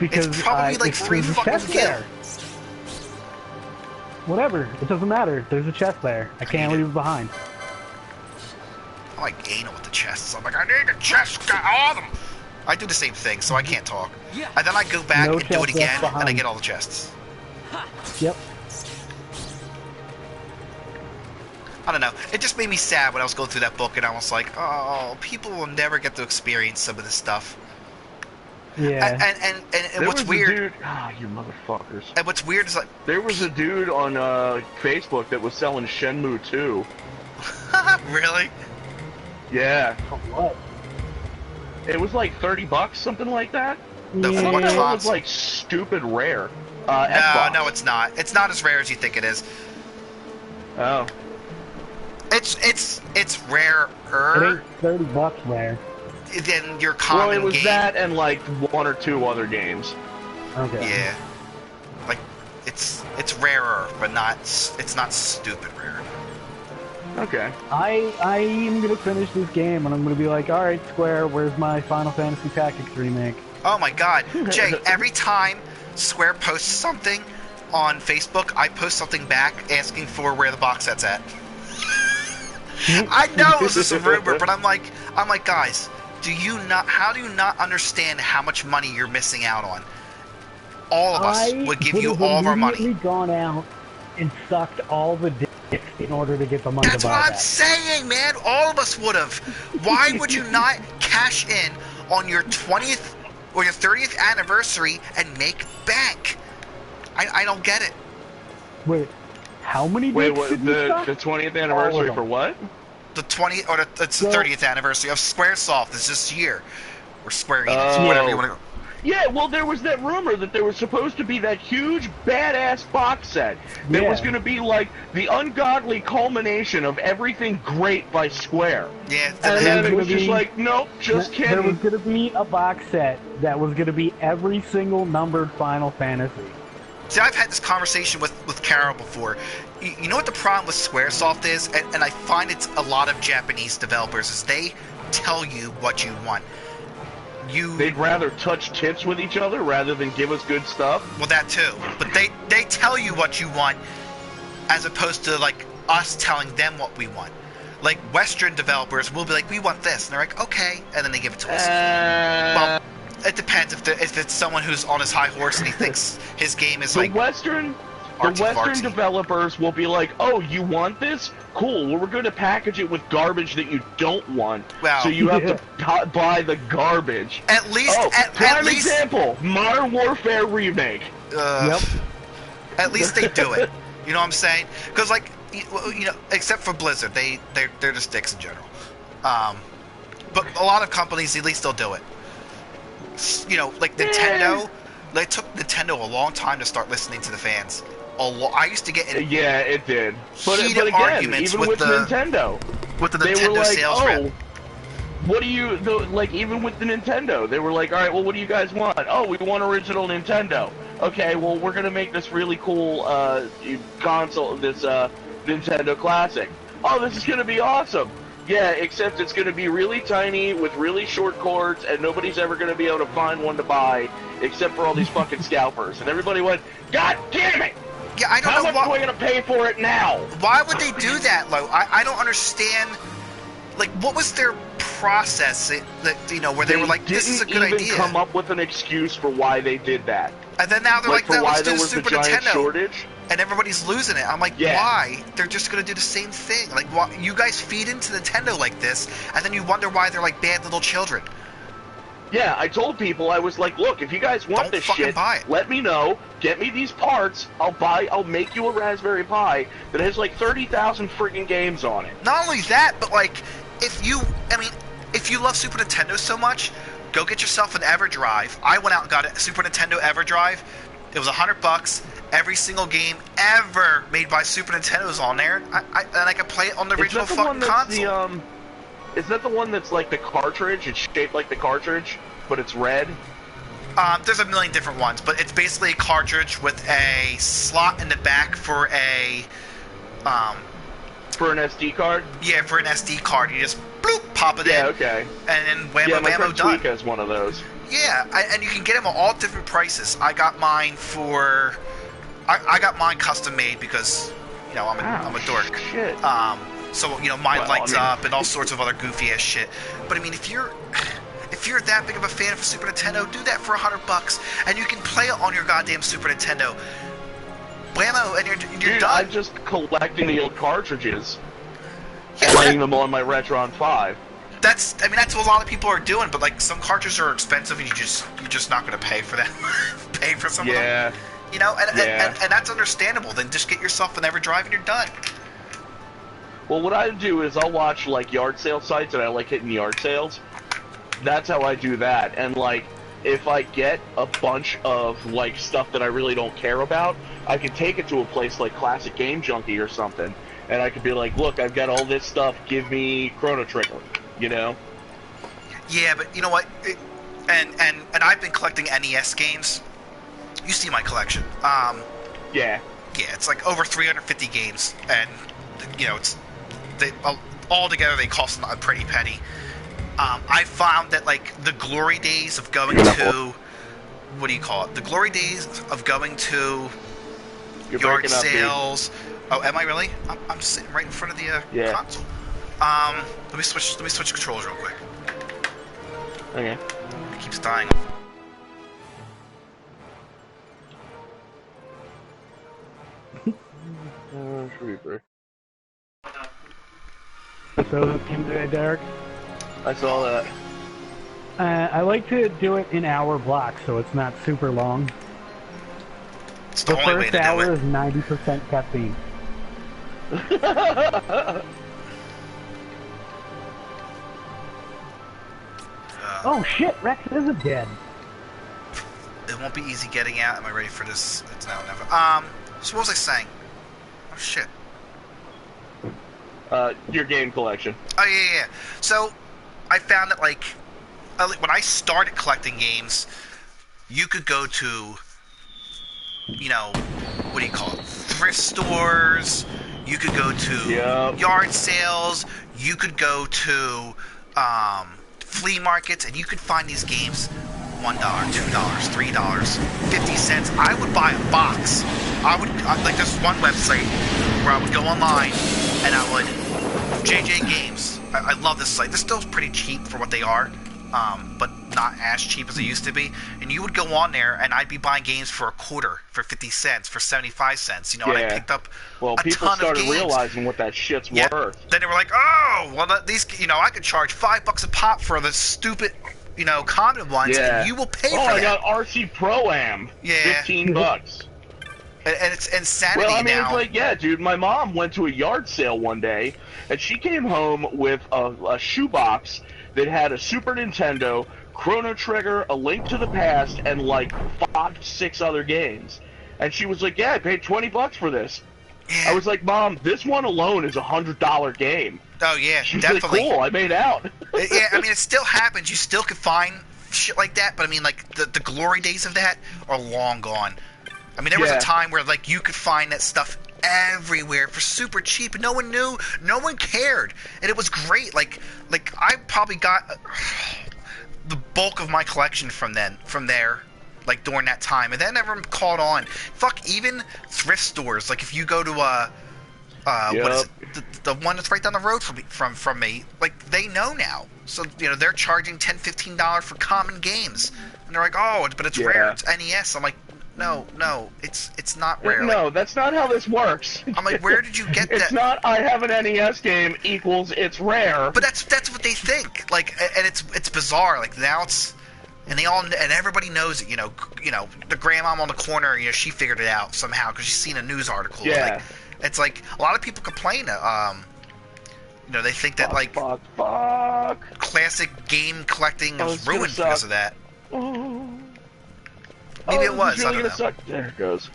Because it's probably like 3 fucking there. Whatever, it doesn't matter. There's a chest there. I can't leave it behind. I'm like anal with the chests. I'm like, I need the chests, got all of them. I do the same thing, so I can't talk. And then I go back and do it again, and I get all the chests. Yep. I don't know. It just made me sad when I was going through that book, and I was like, oh, people will never get to experience some of this stuff. Yeah. And what's weird... you motherfuckers. And what's weird is like... There was a dude on Facebook that was selling Shenmue 2. Really? Yeah. What? It was like $30, something like that. The It was like stupid rare. No, it's not. It's not as rare as you think it is. Oh. It's rarer. It ain't $30 rare. Than your common game. Well, it was that and like 1 or 2 other games. Okay. Yeah. Like, it's rarer, but it's not stupid rare. Okay. I am gonna finish this game and I'm gonna be like, alright Square, where's my Final Fantasy Tactics remake? Oh my god. Jay, every time Square posts something on Facebook, I post something back asking for where the box set's at. I know this is a rumor, but I'm like, guys, how do you not understand how much money you're missing out on? All of us would give you all of our money. I would have gone out and sucked all the dicks in order to get the money That's to buy what I'm that. saying, man. All of us would have. Why would you not cash in on your 20th or your 30th anniversary and make bank? I don't get it. Wait, how many Wait, dicks did you suck? the 20th anniversary for what? The 20th, or it's the 30th anniversary of SquareSoft is this year. Or Square Enix, whatever you want to go. Yeah, well, there was that rumor that there was supposed to be that huge, badass box set that was going to be like the ungodly culmination of everything great by Square. Yeah, and then it was just like, nope, just kidding. There was going to be a box set that was going to be every single numbered Final Fantasy. See, I've had this conversation with Carol before. You know what the problem with Squaresoft is? And I find it's a lot of Japanese developers, is they tell you what you want. They'd rather touch tits with each other rather than give us good stuff? Well, that too. But they tell you what you want as opposed to, like, us telling them what we want. Like, Western developers will be like, we want this. And they're like, okay. And then they give it to us. Well, it depends if it's someone who's on his high horse and he thinks his game is like... The Western developers will be like, oh, you want this? Cool, well, we're going to package it with garbage that you don't want, so you have to buy the garbage. At least... prime example, Modern Warfare Remake. Yep. At least they do it. You know what I'm saying? Because, like, you know, except for Blizzard, they're just dicks in general. But a lot of companies, at least they'll do it. You know, like Nintendo, it took Nintendo a long time to start listening to the fans. I used to get in it did. But again, arguments even with Nintendo, with the they Nintendo were like, sales rep. What do you like? Even with the Nintendo, they were like, all right, well, what do you guys want? Oh, we want original Nintendo. Okay, well, we're gonna make this really cool console, this Nintendo Classic. Oh, this is gonna be awesome. Yeah, except it's gonna be really tiny with really short cords, and nobody's ever gonna be able to find one to buy except for all these fucking scalpers. And everybody went, God damn it! Yeah, I don't know. How much am I gonna pay for it now? Why would they do that, Lo? I don't understand. Like, what was their process? Where they were like, "This is a good idea." They didn't even come up with an excuse for why they did that. And then now they're like, for why let's there do was Super a giant Nintendo. shortage. and everybody's losing it. I'm like, Yeah. why? They're just gonna do the same thing. Like, why, you guys feed into Nintendo like this, and then you wonder why they're like bad little children. Yeah, I told people, I was like, look, if you guys want Don't this fucking shit, buy it. let me know, get me these parts, I'll make you a Raspberry Pi that has like 30,000 friggin' games on it. Not only that, but like, if you love Super Nintendo so much, go get yourself an EverDrive. I went out and got a Super Nintendo EverDrive. It was $100. Every single game ever made by Super Nintendo is on there. And I could play it on the original fucking console. Is that the one that's like the cartridge? It's shaped like the cartridge, but it's red? There's a million different ones, but it's basically a cartridge with a slot in the back for a... For an SD card? Yeah, for an SD card. You just bloop, pop it in. Yeah, okay. And then whammo, yeah, my whammo, friend done. Tweeka has one of those. Yeah, and you can get them at all different prices. I got mine for... I got mine custom made because, you know, I'm a dork. Shit. So, you know, mine lights I mean... up and all sorts of other goofy ass shit. But I mean, if you're that big of a fan of Super Nintendo, do that for $100, and you can play it on your goddamn Super Nintendo. Blammo, and you're Dude, done. I'm just collecting the old cartridges Yeah, and playing them on my Retron 5. that's what a lot of people are doing. But like, some cartridges are expensive, and you're just not going to pay for them. Pay for some of them. You know, and that's understandable. Then just get yourself an EverDrive and you're done. Well, what I do is I'll watch, like, yard sale sites, and I like hitting yard sales. That's how I do that. And, like, if I get a bunch of, like, stuff that I really don't care about, I can take it to a place like Classic Game Junkie or something, and I could be like, look, I've got all this stuff, give me Chrono Trigger, you know? Yeah, but you know what? And I've been collecting NES games. You see my collection. Yeah. Yeah, it's like over 350 games, and, you know, all together they cost a pretty penny. I found that, like, the glory days of going to, what do you call it? The glory days of going to yard sales. Oh, am I really? I'm sitting right in front of the console. Let me switch controls real quick. Okay. It keeps dying. Reaper. So, Derek? I saw that. I like to do it in hour blocks, so it's not super long. It's the only way to do it. The first hour is 90% caffeine. Oh shit, Rex isn't dead. It won't be easy getting out. Am I ready for this? It's now or never. So what was I saying? Oh shit. Your game collection. Oh yeah. So I found that, like, when I started collecting games, you could go to, you know, what do you call it? Thrift stores. You could go to yard sales. You could go to flea markets, and you could find these games $1, $2, $3, 50 cents. I would buy a box. Like, there's one website where I would go online and I would JJ Games. I love this site. They're still pretty cheap for what they are, but not as cheap as they used to be. And you would go on there, and I'd be buying games for $0.25, for 50 cents, for 75 cents. You know, and I picked up a ton of games. People started realizing what that shit's worth. Then they were like, oh, well, these, you know, I could charge $5 a pop for the stupid, you know, common ones, and you will pay for that. I got RC Pro-Am. Yeah. $15. And it's insanity now. Well, I mean, it's like, yeah, dude, my mom went to a yard sale one day, and she came home with a shoebox that had a Super Nintendo, Chrono Trigger, A Link to the Past, and like 5-6 other games. And she was like, yeah, I paid $20 for this. Yeah. I was like, Mom, this one alone is $100 game. Oh, yeah, She's definitely. Like, cool, I made out. Yeah, I mean, it still happens. You still can find shit like that, but I mean, like, the glory days of that are long gone. I mean, there was a time where, like, you could find that stuff everywhere for super cheap, and no one knew, no one cared, and it was great. Like I probably got the bulk of my collection from there, like, during that time, and that never caught on. Fuck, even thrift stores. Like, if you go to what is it, the one that's right down the road from me, like, they know now. So, you know, they're charging $10-15 for common games, and they're like, oh, but it's rare, it's NES. I'm like, It's not rare. No, like, that's not how this works. I'm like, where did you get that? It's not. I have an NES game equals it's rare. But that's what they think. Like, and it's bizarre. Like now it's, and everybody knows it. You know, the grandmom on the corner. You know, she figured it out somehow because she's seen a news article. Yeah. Like, it's like a lot of people complain. You know, they think that fuck. classic game collecting was ruined because of that. Oh. Maybe it was. Really I don't know. suck. There it goes.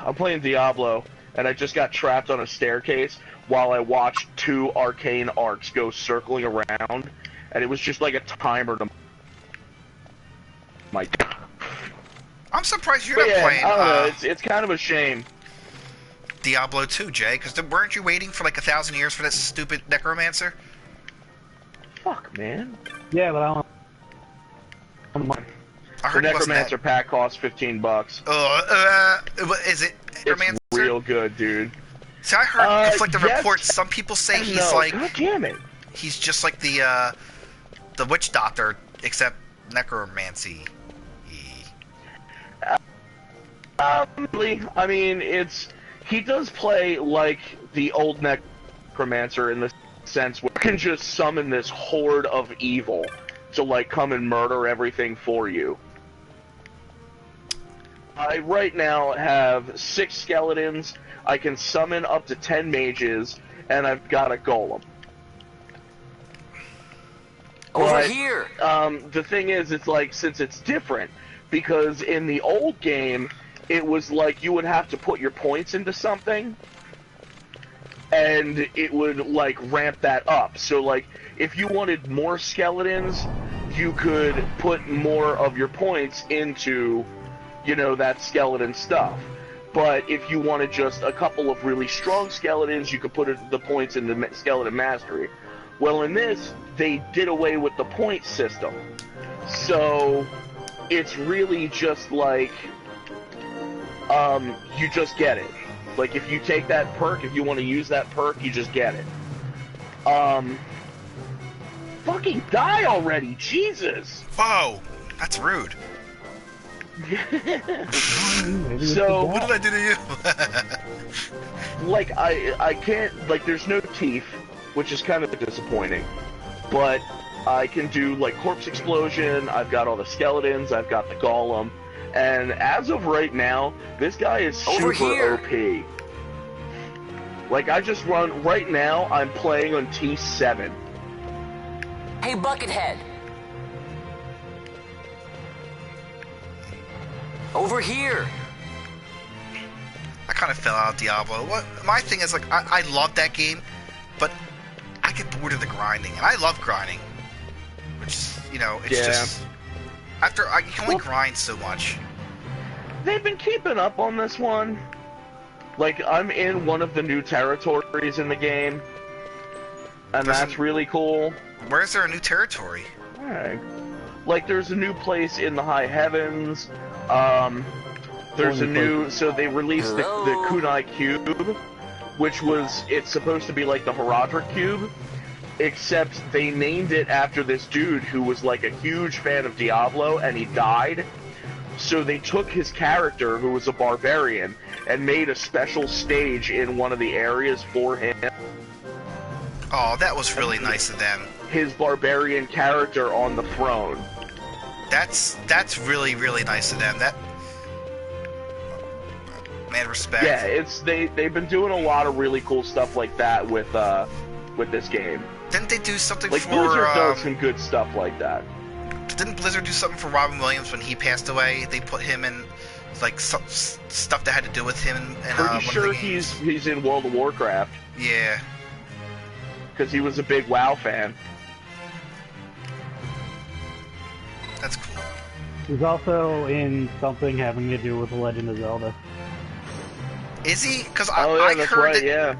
I'm playing Diablo, and I just got trapped on a staircase while I watched 2 arcane arcs go circling around, and it was just like a timer to my. I'm surprised you're not playing. I don't know. It's kind of a shame. Diablo 2, Jay, because weren't you waiting for like 1,000 years for that stupid necromancer? Fuck, man. Yeah, but I don't. I heard the necromancer pack costs $15. Is it necromancer? It's real good, dude. See, I heard conflicting yes, reports. Some people say he's like, God damn it. He's just like the witch doctor, except necromancy. I mean, he does play like the old necromancer in the sense where you can just summon this horde of evil to like come and murder everything for you. I right now have 6 skeletons, I can summon up to 10 mages, and I've got a golem. Over here! The thing is, it's like, since it's different, because in the old game, it was like you would have to put your points into something, and it would, like, ramp that up. So, like, if you wanted more skeletons, you could put more of your points into, you know, that skeleton stuff. But if you wanted just a couple of really strong skeletons, you could put the points into skeleton mastery. Well, in this, they did away with the point system. So, it's really just like, you just get it. Like, if you take that perk, if you want to use that perk, you just get it. Fucking die already, Jesus! Whoa, that's rude. So, what did I do to you? like, I can't, like, there's no teeth, which is kind of disappointing, but I can do, like, corpse explosion, I've got all the skeletons, I've got the golem, and as of right now, this guy is super OP. Like, I just run, right now, I'm playing on T7. Hey, Buckethead! Over here! I kind of fell out of Diablo. What my thing is, like, I love that game, but I get bored of the grinding, and I love grinding, which is, you know, it's just after you can only grind so much. They've been keeping up on this one. Like, I'm in one of the new territories in the game, and that's really cool. Where is there a new territory? Alright. Like, there's a new place in the high heavens. There's a new, so they released the Kunai Cube, which was, it's supposed to be like the Herodric Cube, except they named it after this dude who was like a huge fan of Diablo, and he died. So they took his character, who was a barbarian, and made a special stage in one of the areas for him. Oh, that was really nice of them. His barbarian character on the throne. That's really, really nice of them. That, man, respect. Yeah, they've been doing a lot of really cool stuff like that with this game. Didn't they do something like for Blizzard does some good stuff like that? Didn't Blizzard do something for Robin Williams when he passed away? They put him in like some stuff that had to do with him. And pretty sure he's in World of Warcraft. Yeah, because he was a big WoW fan. That's cool. He's also in something having to do with The Legend of Zelda. Is he? Because I heard that. Yeah.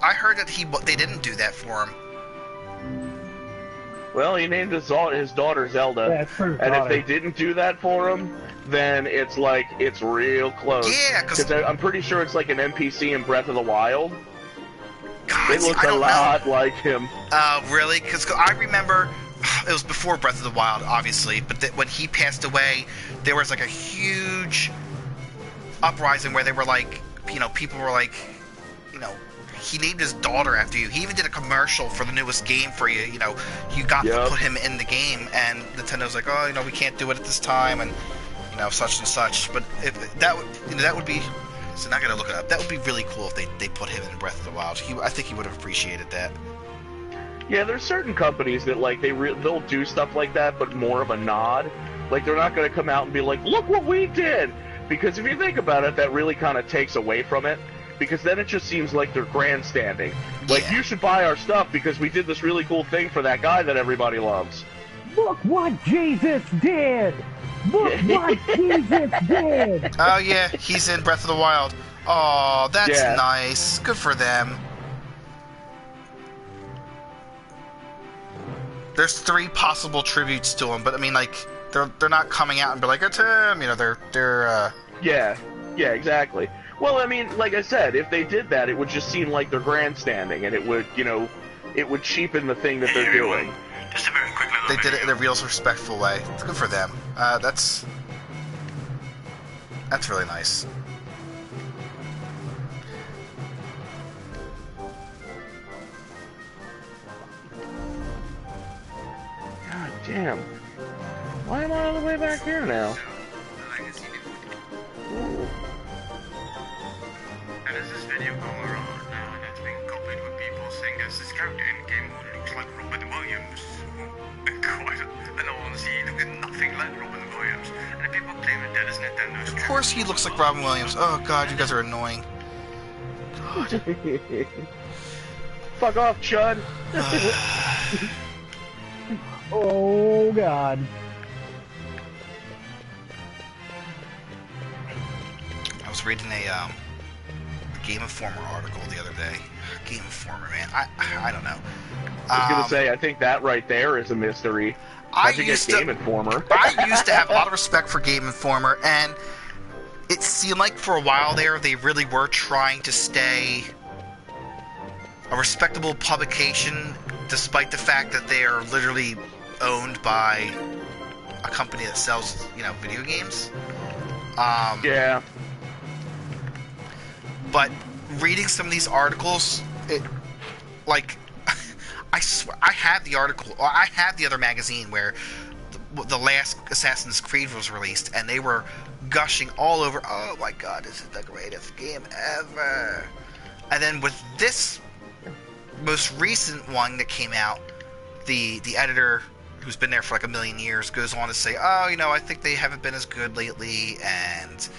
I heard that they didn't do that for him. Well, he named his daughter Zelda, and if they didn't do that for him, then it's like it's real close. Yeah, because I'm pretty sure it's like an NPC in Breath of the Wild. God, it looks a lot like him. Really? Because I remember it was before Breath of the Wild, obviously, but when he passed away, there was like a huge uprising where they were like, you know, people were like, you know, he named his daughter after you. He even did a commercial for the newest game for you. You know, you got to put him in the game, and Nintendo's like, oh, you know, we can't do it at this time, and you know, such and such. But that would be. So not gonna look it up. That would be really cool if they put him in Breath of the Wild. I think he would have appreciated that. Yeah, there's certain companies that like they'll do stuff like that, but more of a nod. Like they're not gonna come out and be like, look what we did, because if you think about it, that really kind of takes away from it. Because then it just seems like they're grandstanding. Like, you should buy our stuff because we did this really cool thing for that guy that everybody loves. Look what Jesus did! Look what Jesus did! Oh, yeah, he's in Breath of the Wild. Oh, that's nice. Good for them. There's 3 possible tributes to him, but I mean, like, they're not coming out and be like, it's him. You know, they're Yeah, exactly. Well, I mean, like I said, if they did that, it would just seem like they're grandstanding, and it would, you know, it would cheapen the thing that they're doing. Just a very quick little They did it in a real respectful way. It's good for them. That's really nice. God damn. Why am I all the way back here now? Ooh. And there's this video going around now, and it's being copied with people saying there's this character in the game who looks like Robin Williams. And all honestly, he looks nothing like Robin Williams. And the people claim that is Nintendo's. Of course he looks like Robin Williams. Oh god, you guys are annoying. God. Fuck off, Chud. Oh god. I was reading a Game Informer article the other day. Game Informer, man. I don't know. I was gonna say, I think that right there is a mystery. How'd you get Game Informer? I used to have a lot of respect for Game Informer, and it seemed like for a while there they really were trying to stay a respectable publication, despite the fact that they are literally owned by a company that sells, you know, video games. Yeah. But reading some of these articles, it, like, I swear, I have the article, or I have the other magazine where the last Assassin's Creed was released, and they were gushing all over, oh my god, this is the greatest game ever. And then with this most recent one that came out, the editor, who's been there for like a million years, goes on to say, oh, you know, I think they haven't been as good lately, and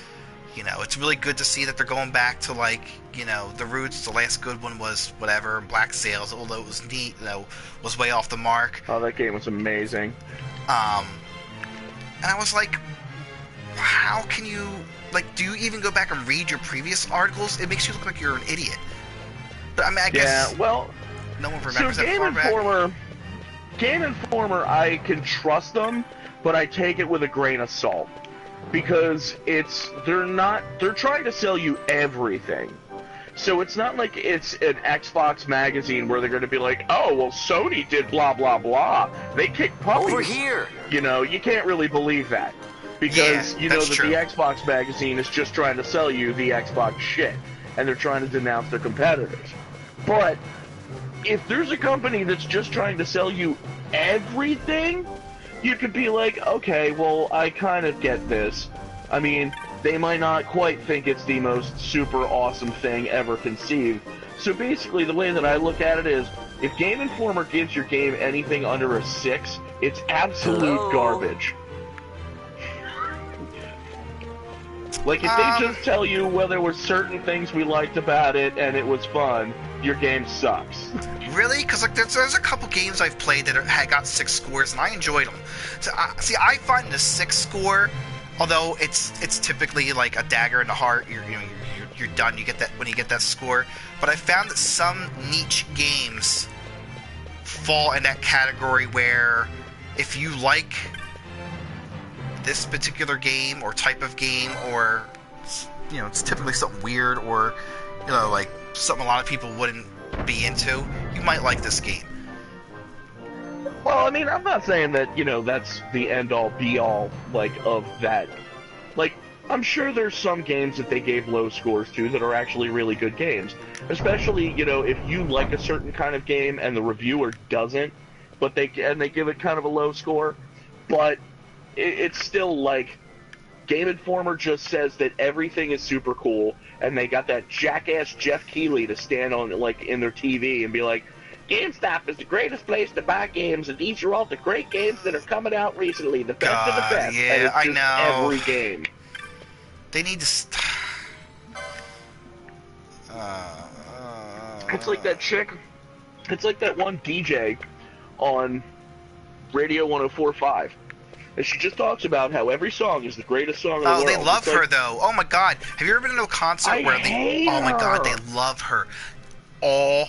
you know, it's really good to see that they're going back to, like, you know, the roots. The last good one was whatever, Black Sails, although it was neat, you know, was way off the mark. Oh, that game was amazing. And I was like, how can you, like, do you even go back and read your previous articles? It makes you look like you're an idiot. But I mean, I guess. Yeah, well, no one remembers so that far back. Game Informer, I can trust them, but I take it with a grain of salt. Because they're trying to sell you everything. So it's not like it's an Xbox magazine where they're going to be like, oh, well, Sony did blah, blah, blah. They kicked puppies. Over here. You know, you can't really believe that. Because you know that the Xbox magazine is just trying to sell you the Xbox shit. And they're trying to denounce their competitors. But if there's a company that's just trying to sell you everything, you could be like, okay, well, I kind of get this. I mean, they might not quite think it's the most super awesome thing ever conceived. So basically, the way that I look at it is, if Game Informer gives your game anything under a 6, it's absolute garbage. Like, if they just tell you, well, there were certain things we liked about it and it was fun, your game sucks. Really? Because like there's a couple games I've played that had got 6 scores and I enjoyed them. So I find the 6 score, although it's typically like a dagger in the heart, you're done. You get that when you get that score. But I found that some niche games fall in that category where if you like this particular game or type of game, or you know, it's typically something weird, or you know, like something a lot of people wouldn't be into, you might like this game. Well, I mean, I'm not saying that, that's the end-all, be-all, of that. I'm sure there's some games that they gave low scores to that are actually really good games. Especially, if you like a certain kind of game and the reviewer doesn't, but they give it kind of a low score. But it's still Game Informer just says that everything is super cool, and they got that jackass Jeff Keighley to stand on, in their TV and be like, GameStop is the greatest place to buy games, and these are all the great games that are coming out recently, the best of the best. Yeah, and it's I just know. every game. They need to. It's like that chick. It's like that one DJ on Radio 104.5. And she just talks about how every song is the greatest song in the world. Oh, they love her, though. Oh, my God. Have you ever been to a concert where they... Oh, my God, they love her. All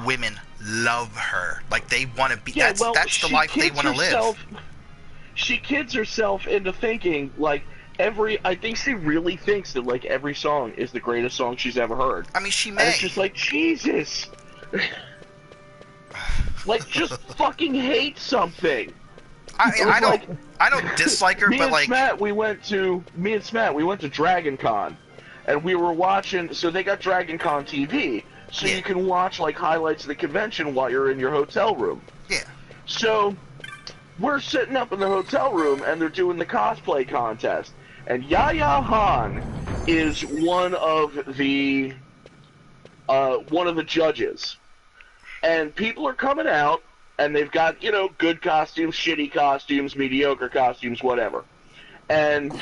women love her. They want to be... Yeah, that's the life they want to live. She kids herself into thinking, I think she really thinks that, every song is the greatest song she's ever heard. I mean, she may. And it's just Jesus. Just fucking hate something. I don't dislike her, but me and Smat, we went to Dragon Con, and we were watching. So they got Dragon Con TV, so you can watch highlights of the convention while you're in your hotel room. Yeah. So we're sitting up in the hotel room, and they're doing the cosplay contest, and Yaya Han is one of the judges, and people are coming out. And they've got, good costumes, shitty costumes, mediocre costumes, whatever. And,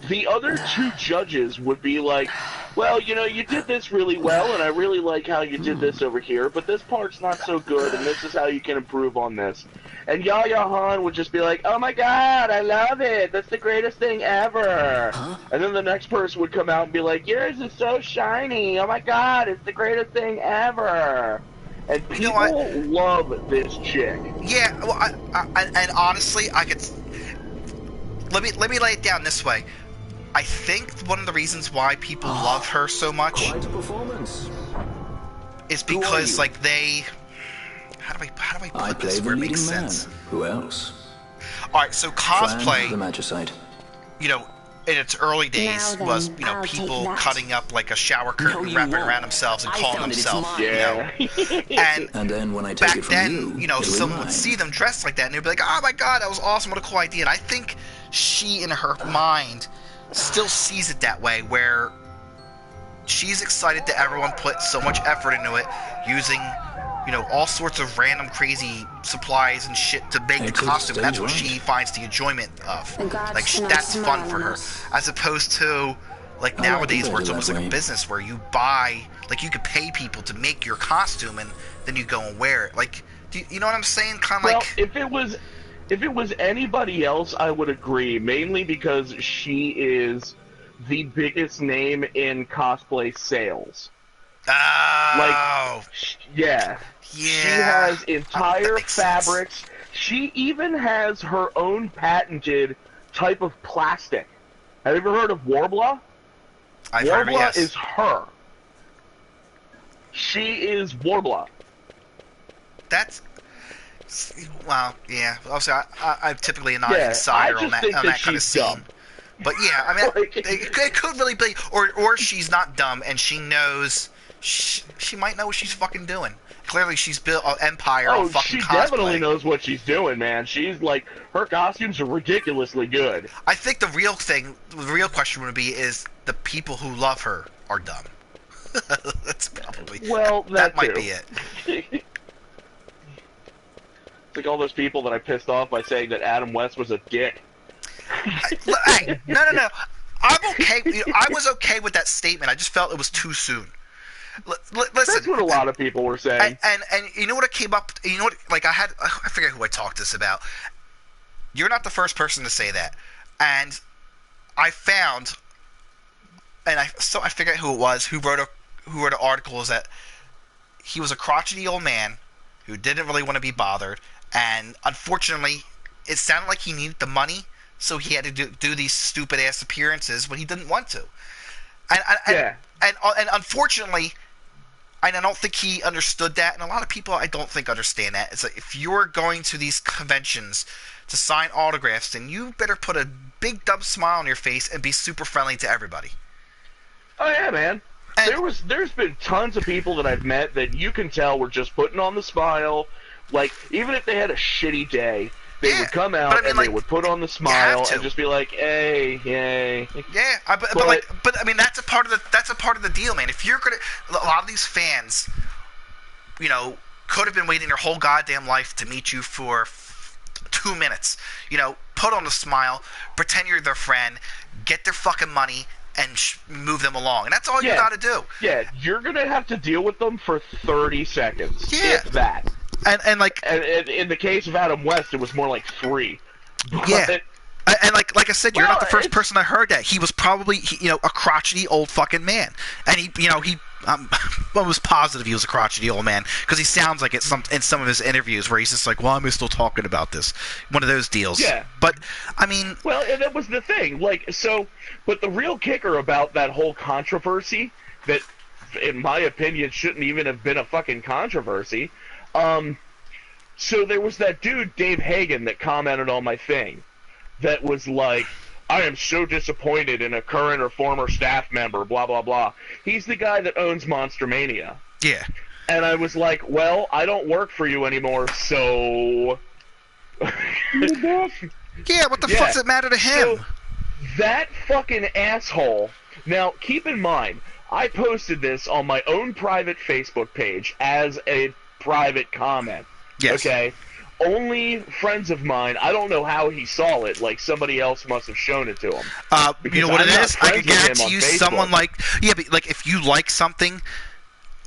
the other two judges would be like, well, you did this really well, and I really like how you did this over here, but this part's not so good, and this is how you can improve on this. And Yaya Han would just be like, oh my God, I love it, that's the greatest thing ever. Huh? And then the next person would come out and be like, yours is so shiny, oh my God, it's the greatest thing ever. And people love this chick. Yeah, well, and honestly, I could... Let me lay it down this way. I think one of the reasons why people love her so much is because, they... How do I put this where it makes sense? Who else? Alright, so cosplay... The Magicite. In its early days was, people cutting up a shower curtain, wrapping around themselves and calling themselves, And then when I take back it from then, someone would see them dressed like that and they'd be like, oh my God, that was awesome, what a cool idea. And I think she, in her mind, still sees it that way, where she's excited that everyone put so much effort into it, using... all sorts of random crazy supplies and shit to make the costume, and that's what she finds the enjoyment of. That's fun for her. As opposed to, nowadays where it's almost like a business where you buy, you could pay people to make your costume and then you go and wear it. Do you know what I'm saying? If it was anybody else, I would agree, mainly because she is the biggest name in cosplay sales. Oh. Yeah. She has entire fabrics. Sense. She even has her own patented type of plastic. Have you ever heard of Warbler? Warbler yes. is her. She is Warbler. That's... Well, yeah. Obviously, I'm typically not an insider on that kind of scene. Dumb. But yeah, I mean, it could really be... Or she's not dumb and she knows... She might know what she's fucking doing. Clearly, she's built an empire on fucking cosplay. She definitely knows what she's doing, man. She's her costumes are ridiculously good. I think the real question would be, is the people who love her are dumb. That's probably... Well, that might be it. It's like all those people that I pissed off by saying that Adam West was a dick. Hey, no. I'm okay. I was okay with that statement. I just felt it was too soon. Listen, that's what a lot of people were saying. And you know what it came up... You know what... I forget who I talked this about. You're not the first person to say that. And I found... And I forget who it was, who wrote an article, is that he was a crotchety old man who didn't really want to be bothered. And unfortunately, it sounded like he needed the money, so he had to do these stupid-ass appearances when he didn't want to. And unfortunately... I don't think he understood that, and a lot of people I don't think understand that. It's like, if you're going to these conventions to sign autographs, then you better put a big dumb smile on your face and be super friendly to everybody. Oh yeah, man. And there's been tons of people that I've met that you can tell were just putting on the smile. Like, even if they had a shitty day, they would come out and they would put on the smile and just be like, "Hey, yay." Yeah, but I mean that's a part of the deal, man. If you're gonna, a lot of these fans, you know, could have been waiting their whole goddamn life to meet you for 2 minutes. You know, put on a smile, pretend you're their friend, get their fucking money, and move them along. And that's all you got to do. Yeah, you're gonna have to deal with them for 30 seconds, if that. And in the case of Adam West, it was more like 3. Yeah. And like I said, you're not the first person I heard that. He was probably, a crotchety old fucking man. And he was positive he was a crotchety old man, because he sounds like it in some of his interviews where he's just like, "Well, I'm still talking about this." One of those deals. Yeah. But I mean, well, and that was the thing. But the real kicker about that whole controversy, that, in my opinion, shouldn't even have been a fucking controversy. So there was that dude, Dave Hagen, that commented on my thing that was like, "I am so disappointed in a current or former staff member, blah, blah, blah." He's the guy that owns Monster Mania. Yeah. And I was like, well, I don't work for you anymore, so... Yeah, what the fuck does it matter to him? So, that fucking asshole... Now, keep in mind, I posted this on my own private Facebook page as a private comment. Yes. Okay? Only friends of mine, I don't know how he saw it, like somebody else must have shown it to him. You know what it is? I can guarantee you someone but if you like something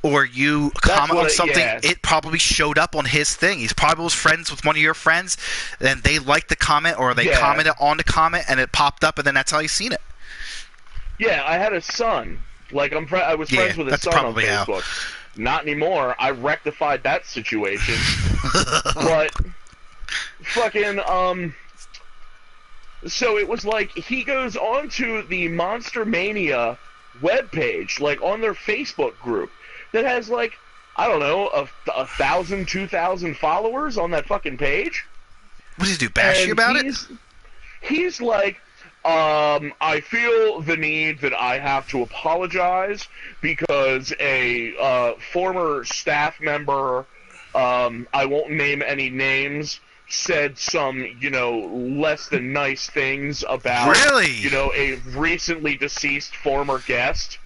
or you comment on something, it probably showed up on his thing. He's probably was friends with one of your friends, and they liked the comment, or they commented on the comment, and it popped up, and then that's how you seen it. Yeah, I had a son. Like, I was friends with his son on Facebook. Not anymore. I rectified that situation. But fucking so it was like he goes onto the Monster Mania webpage, like on their Facebook group, that has like, I don't know, 1,000, 2,000 followers on that fucking page. What does he do? Bash you about it? He's like, I feel the need that I have to apologize because a former staff member, I won't name any names, said some, less than nice things about, a recently deceased former guest.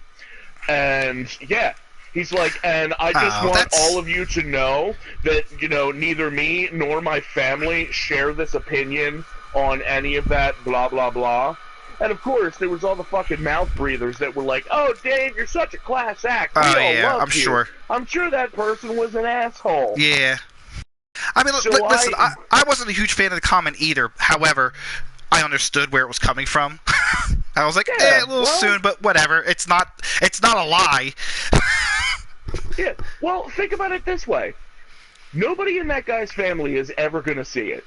And, yeah, he's like, and I just want all of you to know that, neither me nor my family share this opinion on any of that, blah, blah, blah. And, of course, there was all the fucking mouth breathers that were like, "Oh, Dave, you're such a class act. We all love I'm you." sure. I'm sure that person was an asshole. Yeah. I mean, listen, I wasn't a huge fan of the comment either. However, I understood where it was coming from. I was like, a little soon, but whatever. It's not a lie. Yeah. Well, think about it this way. Nobody in that guy's family is ever going to see it.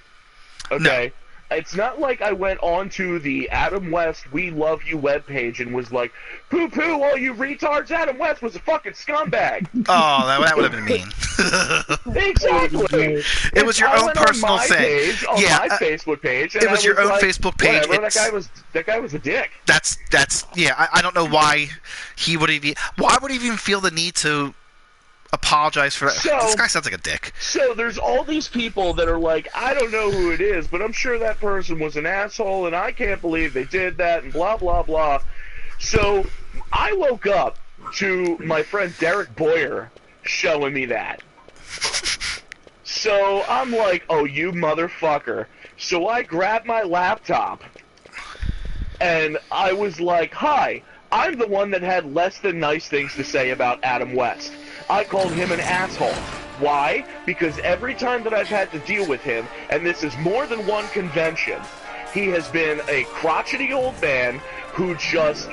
Okay? No. It's not like I went onto the Adam West We Love You webpage and was like, "Poo-poo, all you retards, Adam West was a fucking scumbag." Oh, that would have been mean. Exactly. It was your own personal thing. On my Facebook page. And it was your own Facebook page. Whatever, that guy was a dick. I don't know why he would even. Why would he even feel the need to apologize for that? This guy sounds like a dick. So there's all these people that are like, "I don't know who it is, but I'm sure that person was an asshole, and I can't believe they did that," and blah, blah, blah. So I woke up to my friend Derek Boyer showing me that. So I'm like, "Oh, you motherfucker." So I grabbed my laptop, and I was like, "Hi, I'm the one that had less than nice things to say about Adam West. I called him an asshole. Why? Because every time that I've had to deal with him, and this is more than one convention, he has been a crotchety old man who just,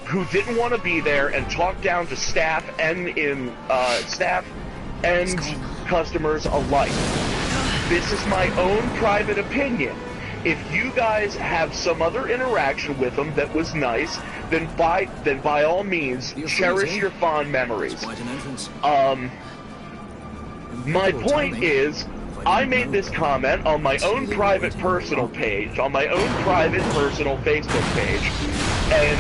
who didn't want to be there and talked down to staff and customers alike. This is my own private opinion. If you guys have some other interaction with him that was nice, then by all means, cherish your fond memories. My point is, I made this comment on my own private personal page, on my own private personal Facebook page, and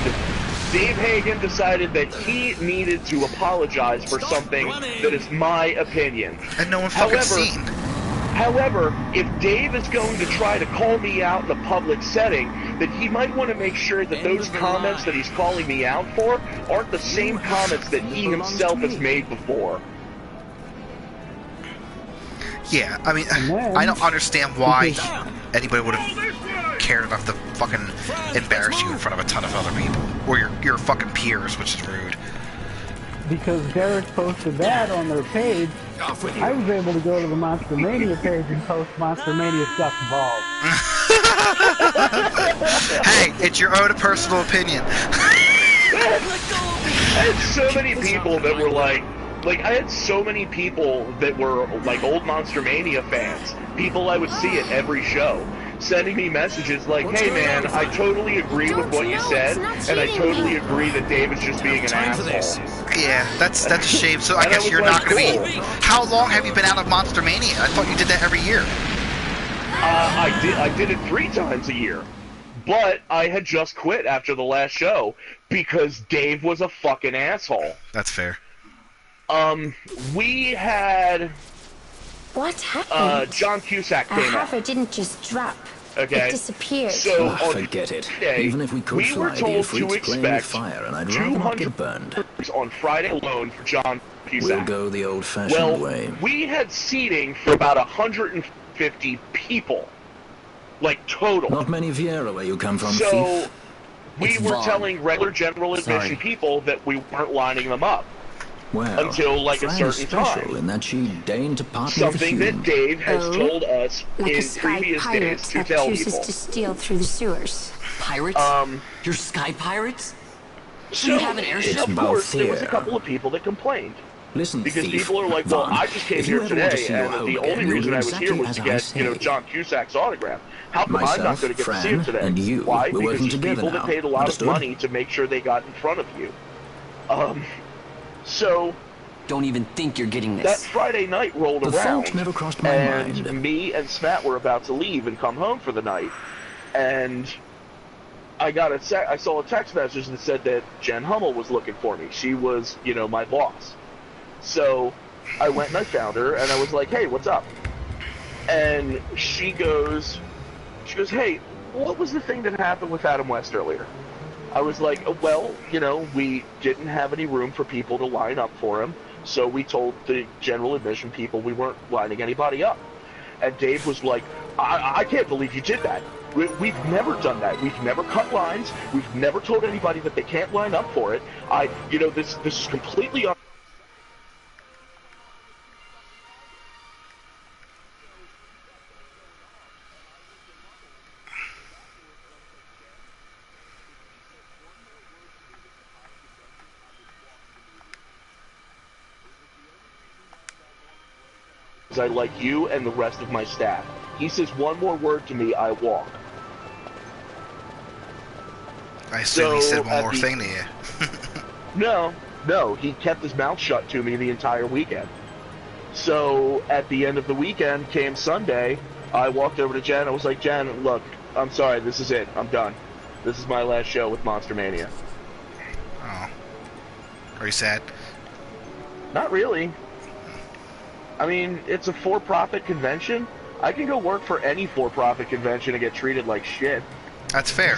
Dave Hagen decided that he needed to apologize for something that is my opinion. And no one fucking seen. However, if Dave is going to try to call me out in a public setting, then he might want to make sure that those comments that he's calling me out for aren't the same comments that he himself has made before. Yeah, I mean, I don't understand why anybody would have cared enough to fucking embarrass you in front of a ton of other people. Or your fucking peers, which is rude. Because Derek posted that on their page, I was able to go to the Monster Mania page and post Monster Mania stuff involved. Hey, it's your own personal opinion. I had so many people that were like, I had so many people that were, like, old Monster Mania fans, people I would see at every show, sending me messages like, hey man, I totally agree with what you said, and I totally agree that Dave is just being an asshole. Yeah, that's a shame, so I guess you're not going to be... How long have you been out of Monster Mania? I thought you did that every year. I did it 3 times a year. But I had just quit after the last show, because Dave was a fucking asshole. That's fair. We had... What happened? John Cusack came out. It didn't just drop. Okay. It disappeared. So, forget it. Today, even if we could we were told to expect fire, and I'd rather not get burned. on Friday alone for John Cusack. We'll go the old-fashioned way. We had seating for about 150 people. Like, total. Not many Vieira where you come from, So, thief. we were telling regular general admission people that we weren't lining them up. Well, until like a certain time. In that she deigned to part Something that Dave has told us like in previous days to tell people. To steal through the sewers. Pirates? You're sky pirates? So, you have an airship? Of course, there was a couple of people that complained. Listen, because thief, people are like, well, I just came here today, and the only reason I was here was to get, John Cusack's autograph. How come I'm not going to get to see him today? And you, why? We're because there's people that paid a lot of money to make sure they got in front of you. So... Don't even think you're getting this. That Friday night rolled around, never crossed my and mind. Me and Smat were about to leave and come home for the night, and I saw a text message that said that Jen Hummel was looking for me. She was, my boss. So I went and I found her, and I was like, hey, what's up? And she goes, hey, what was the thing that happened with Adam West earlier? I was like, well, we didn't have any room for people to line up for him. So we told the general admission people we weren't lining anybody up. And Dave was like, I can't believe you did that. We've never done that. We've never cut lines. We've never told anybody that they can't line up for it. This is completely I like you and the rest of my staff. He says one more word to me, I walk. I assume he said one more thing to you. No, he kept his mouth shut to me the entire weekend. So at the end of the weekend came Sunday, I walked over to Jen, I was like, Jen, look, I'm sorry, this is it, I'm done. This is my last show with Monster Mania. Oh. Are you sad? Not really. I mean, it's a for-profit convention. I can go work for any for-profit convention and get treated like shit. That's fair.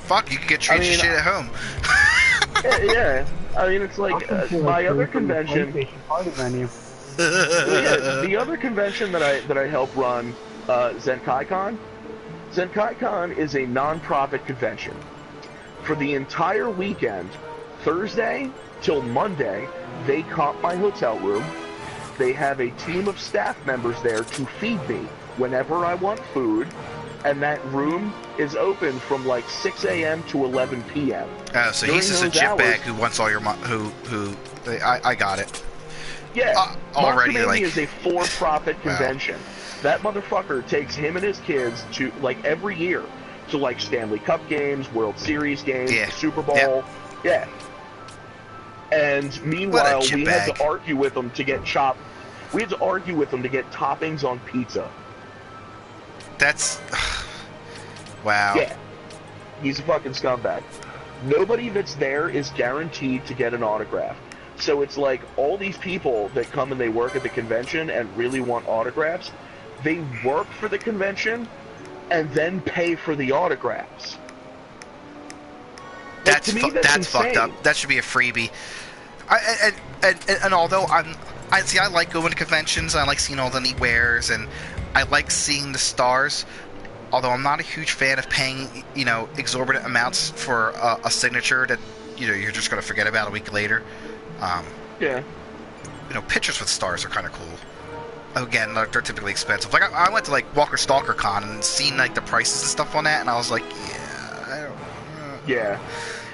Fuck, you can get treated shit at home. yeah, I mean, it's like my other convention. The other convention that I help run, ZenkaiCon. ZenkaiCon is a non-profit convention. For the entire weekend, Thursday till Monday, they comp my hotel room. They have a team of staff members there to feed me whenever I want food, and that room is open from like 6 a.m. to 11 p.m. Oh, so he's just a jitbag who wants all your I got it. Yeah, already Monster Mania like is a for-profit convention. That motherfucker takes him and his kids to every year to like Stanley Cup games, World Series games, Super Bowl. Yep. Yeah. And meanwhile, we had to argue with them to get We had to argue with them to get toppings on pizza. That's wow. Yeah. He's a fucking scumbag. Nobody that's there is guaranteed to get an autograph. So it's like all these people that come and they work at the convention and really want autographs, they work for the convention and then pay for the autographs. That's fucked up. That should be a freebie. And although I like going to conventions, I like seeing all the neat wares, and I like seeing the stars. Although I'm not a huge fan of paying, exorbitant amounts for a signature that, you're just going to forget about a week later. Yeah. Pictures with stars are kind of cool. Again, they're typically expensive. Like I went to like Walker Stalker Con and seen like the prices and stuff on that, and I was like, yeah.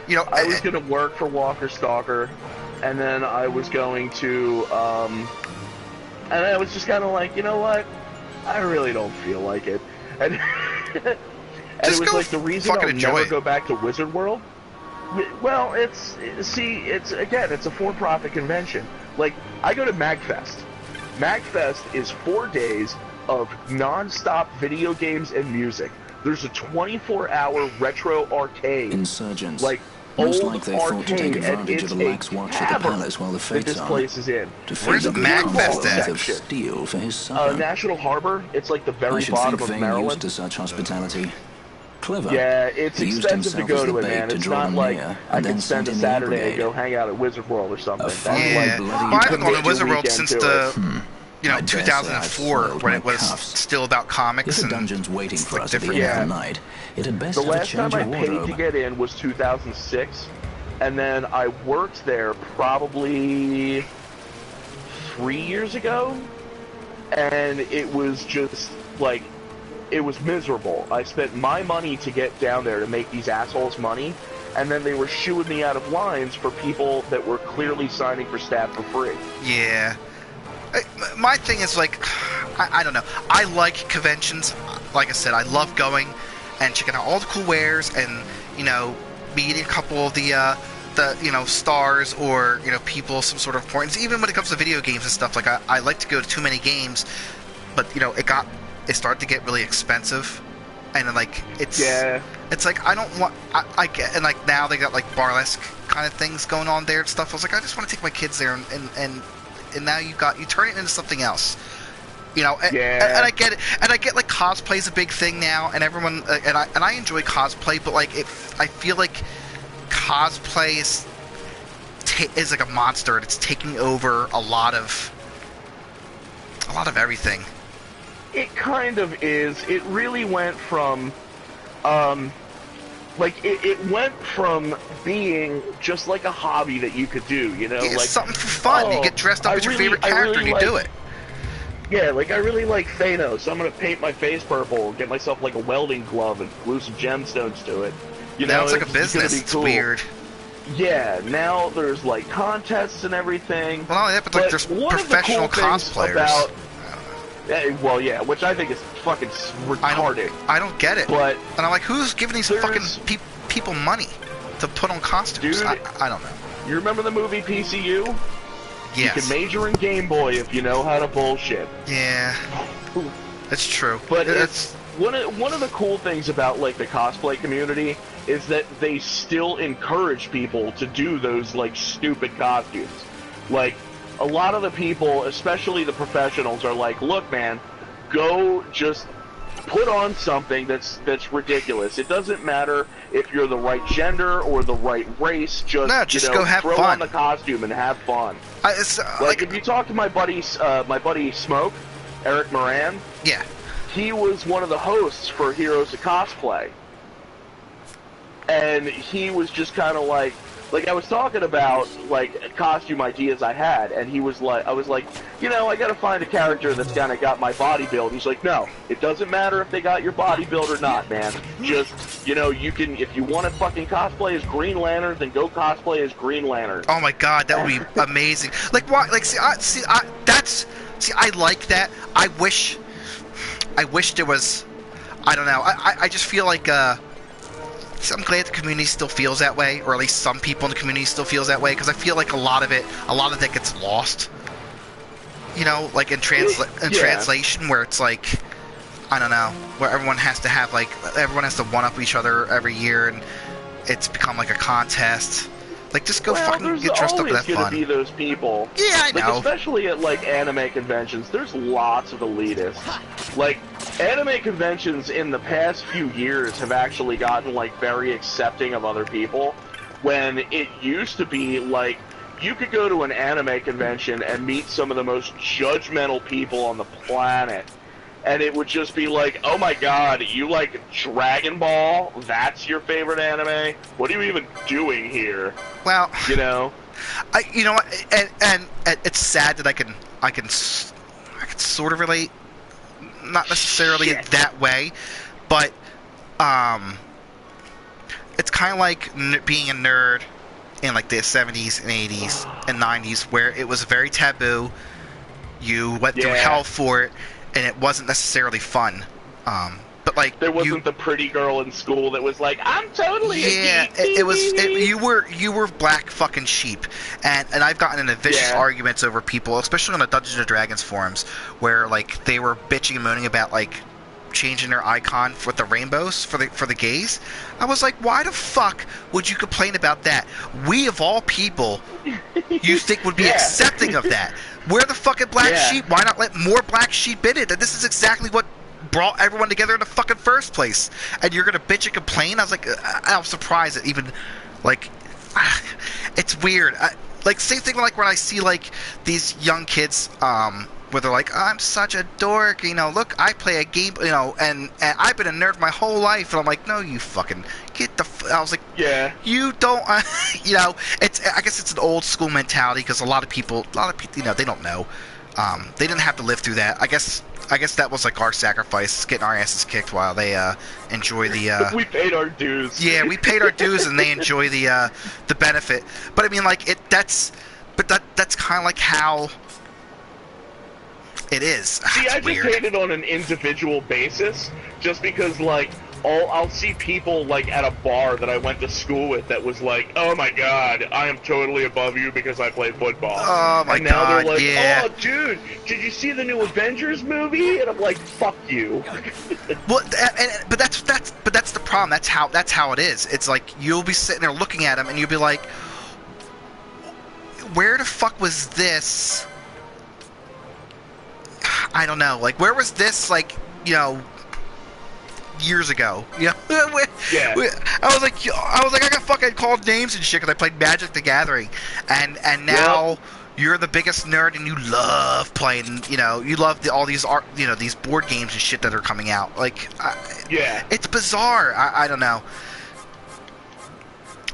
I was going to work for Walker Stalker, and then I was going to, and I was just kind of like, you know what? I really don't feel like it. And, and it was like the reason I'll never go back to Wizard World. Well, it's a for-profit convention. Like, I go to MagFest. MagFest is 4 days of non-stop video games and music. There's a 24-hour retro arcade. Insurgents. Like, most old like they thought to take arcade, advantage of the lax watch at the palace while the that fates this are. place is in. Where's the MagFest at? Of steel for his supper. National Harbor. It's like the I very should bottom think of Vane Maryland. used to such hospitality. Clever. Yeah, it's He used expensive to himself go as to the it, bait man. to It's draw not them like near, I and can then spend send a in the Saturday and brigade. go hang out at Wizard World or something. That's Yeah. like, Well, I haven't gone to Wizard World weekend since to the, I dare say 2004, I've when it was cuffs. still about comics If a and dungeon's waiting for us at the different. end of the night, it had best the have a last time change I of paid wardrobe. to get in was 2006, and then I worked there probably 3 years ago, and it was just like, it was miserable. I spent my money to get down there to make these assholes money, and then they were shooing me out of lines for people that were clearly signing for staff for free. Yeah. My thing is, like, I don't know. I like conventions. Like I said, I love going and checking out all the cool wares and, meeting a couple of the stars or, people of some sort of importance. Even when it comes to video games and stuff, like, I like to go to too many games, but, it started to get really expensive. And, like, it's like, I don't want, I get, and, like, now they got, like, burlesque kind of things going on there and stuff. I was like, I just want to take my kids there and now you turn it into something else, and I get it, and I get like cosplay is a big thing now, and everyone and I enjoy cosplay, but like I feel like cosplay is like a monster, and it's taking over a lot of everything. It kind of is. It really went from, it went from being just like a hobby that you could do, It's like something for fun. You get dressed up as your favorite character and you do it. Yeah, like I really like Thanos. I'm gonna paint my face purple, get myself like a welding glove, and glue some gemstones to it. Now it's like a business. It's cool. weird. Yeah, now there's like contests and everything. Well, yeah, but like there's professional cosplayers. Well, yeah, which I think is fucking retarded. I don't get it. But and I'm like, who's giving these fucking people money to put on costumes? Dude, I don't know. You remember the movie PCU? Yes. You can major in Game Boy if you know how to bullshit. Yeah, that's true. But it's one of the cool things about like the cosplay community is that they still encourage people to do those like stupid costumes. Like, a lot of the people, especially the professionals, are like, look, man, go just put on something that's ridiculous. It doesn't matter if you're the right gender or the right race. Just go have throw fun. on the costume and have fun. Like if you talk to my buddy Smoke, Eric Moran, yeah, he was one of the hosts for Heroes of Cosplay, and he was just kind of like I was talking about like costume ideas I had, and he was like, I was like, I gotta find a character that's kind of got my body build. He's like, no, it doesn't matter if they got your body build or not, man. Just you can, if you want to fucking cosplay as Green Lantern, then go cosplay as Green Lantern. Oh my god, that would be amazing. Like why? Like I like that. I wish there was. I don't know. I just feel like I'm glad the community still feels that way, or at least some people in the community still feels that way, because I feel like a lot of that gets lost. You know, like in translation, where it's like, I don't know, where everyone has to one up each other every year, and it's become like a contest. Like, just go fucking get dressed up and have fun. There's always gonna be those people. Yeah, I know. Especially at like anime conventions, there's lots of elitists. Like, anime conventions in the past few years have actually gotten like very accepting of other people, when it used to be like, you could go to an anime convention and meet some of the most judgmental people on the planet, and it would just be like, oh my god, you like Dragon Ball? That's your favorite anime? What are you even doing here? Well, you know, and it's sad that I can sort of relate, not necessarily that way, but it's kind of like being a nerd in like the 70s and 80s and 90s, where it was very taboo. You went through hell for it, and it wasn't necessarily fun. But like, there wasn't the pretty girl in school that was like, I'm totally a geek. You were black fucking sheep, and I've gotten into vicious arguments over people, especially on the Dungeons and Dragons forums, where like they were bitching and moaning about like changing their icon with the rainbows for the gays. I was like, why the fuck would you complain about that? We of all people, you think would be accepting of that? We're the fucking black sheep. Why not let more black sheep in it? And this is exactly what brought everyone together in the fucking first place. And you're gonna bitch and complain? I was like, I'm surprised that even like, it's weird. Like, same thing like when I see like these young kids, where they're like, I'm such a dork, you know, look, I play a game, you know, and I've been a nerd my whole life, and I'm like, no, you fucking get the I was like, you don't, you know, I guess it's an old school mentality, because a lot of people, you know, they don't know, they didn't have to live through that. I guess that was like our sacrifice, getting our asses kicked while they enjoy the we paid our dues. Yeah, we paid our dues, and they enjoy the benefit. But I mean, like, that's kind of like how it is. See, I just hate it on an individual basis, just because, like, I'll see people, like, at a bar that I went to school with that was like, oh my god, I am totally above you because I play football. Oh my god, and now they're like, oh, dude, did you see the new Avengers movie? And I'm like, fuck you. Well, but that's the problem. That's how it is. It's like, you'll be sitting there looking at them, and you'll be like, where the fuck was this? I don't know. Like, where was this, like, you know, years ago? You know? I was like, I got fucking called names and shit because I played Magic the Gathering, and now you're the biggest nerd and you love playing. You know, you love all these these board games and shit that are coming out. Like, it's bizarre. I don't know.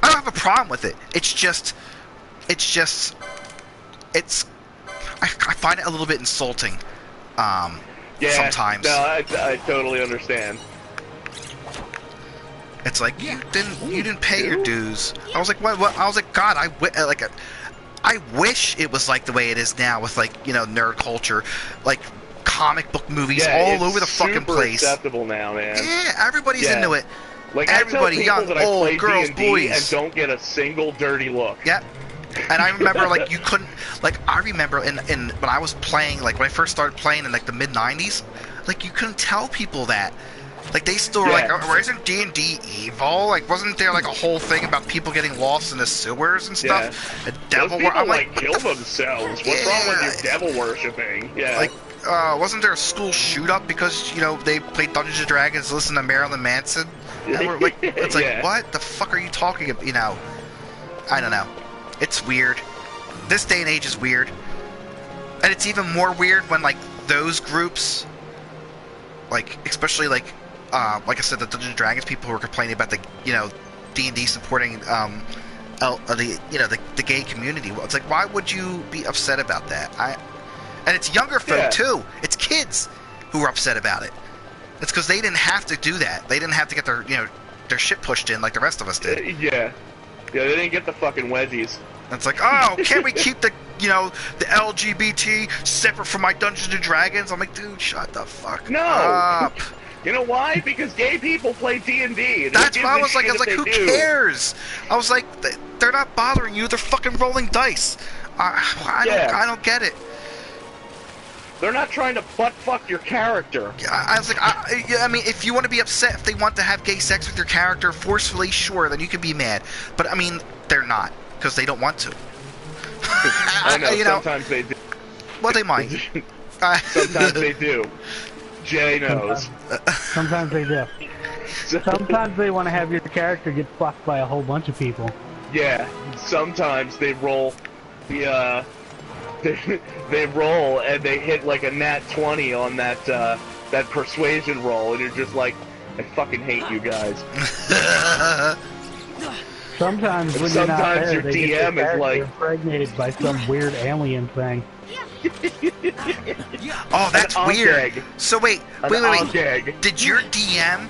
I don't have a problem with it. I find it a little bit insulting. Sometimes. No, I totally understand. It's like, you didn't pay your dues. I was like, what? I was like, God, I wish it was like the way it is now with, like, you know, nerd culture, like comic book movies all over the fucking place. It's acceptable now, man. Yeah, everybody's into it. Like, everybody, young, old, girls, D&D boys, and don't get a single dirty look. Yep. And I remember, like, you couldn't, like, I remember in when I was playing, like, when I first started playing in, like, the mid-90s, like, you couldn't tell people that. Like, they still were like, oh, isn't D&D evil? Like, wasn't there, like, a whole thing about people getting lost in the sewers and stuff? Yeah. Those people, I'm like, kill themselves. What's wrong with your devil worshipping? Yeah. Like, wasn't there a school shoot-up because, you know, they played Dungeons & Dragons, listened to Marilyn Manson? And we're like, it's like, what the fuck are you talking about? You know, I don't know. It's weird. This day and age is weird. And it's even more weird when, like, those groups, like, especially, like I said, the Dungeons & Dragons people who are complaining about the, you know, D&D supporting, the gay community. Well, it's like, why would you be upset about that? And it's younger folk, too. It's kids who are upset about it. It's because they didn't have to do that. They didn't have to get their, you know, their shit pushed in like the rest of us did. Yeah, they didn't get the fucking wedgies. It's like, oh, can't we keep the, you know, the LGBT separate from my Dungeons and Dragons? I'm like, dude, shut the fuck up. You know why? Because gay people play D&D. That's why I was like, who cares? I was like, they're not bothering you. They're fucking rolling dice. I don't get it. They're not trying to butt fuck your character. I was like, I mean, if you want to be upset if they want to have gay sex with your character forcefully, sure, then you can be mad. But I mean, they're not because they don't want to. I know. Sometimes they do. Well, they might. Sometimes they do. Jay knows. Sometimes they do. Sometimes they want to have your character get fucked by a whole bunch of people. Yeah. Sometimes they roll the they roll and they hit like a nat 20 on that that persuasion roll, and you're just like, I fucking hate you guys. Sometimes when you're not there, your they DM get is like impregnated by some weird alien thing. Oh, that's weird. So wait. Egg. Did your DM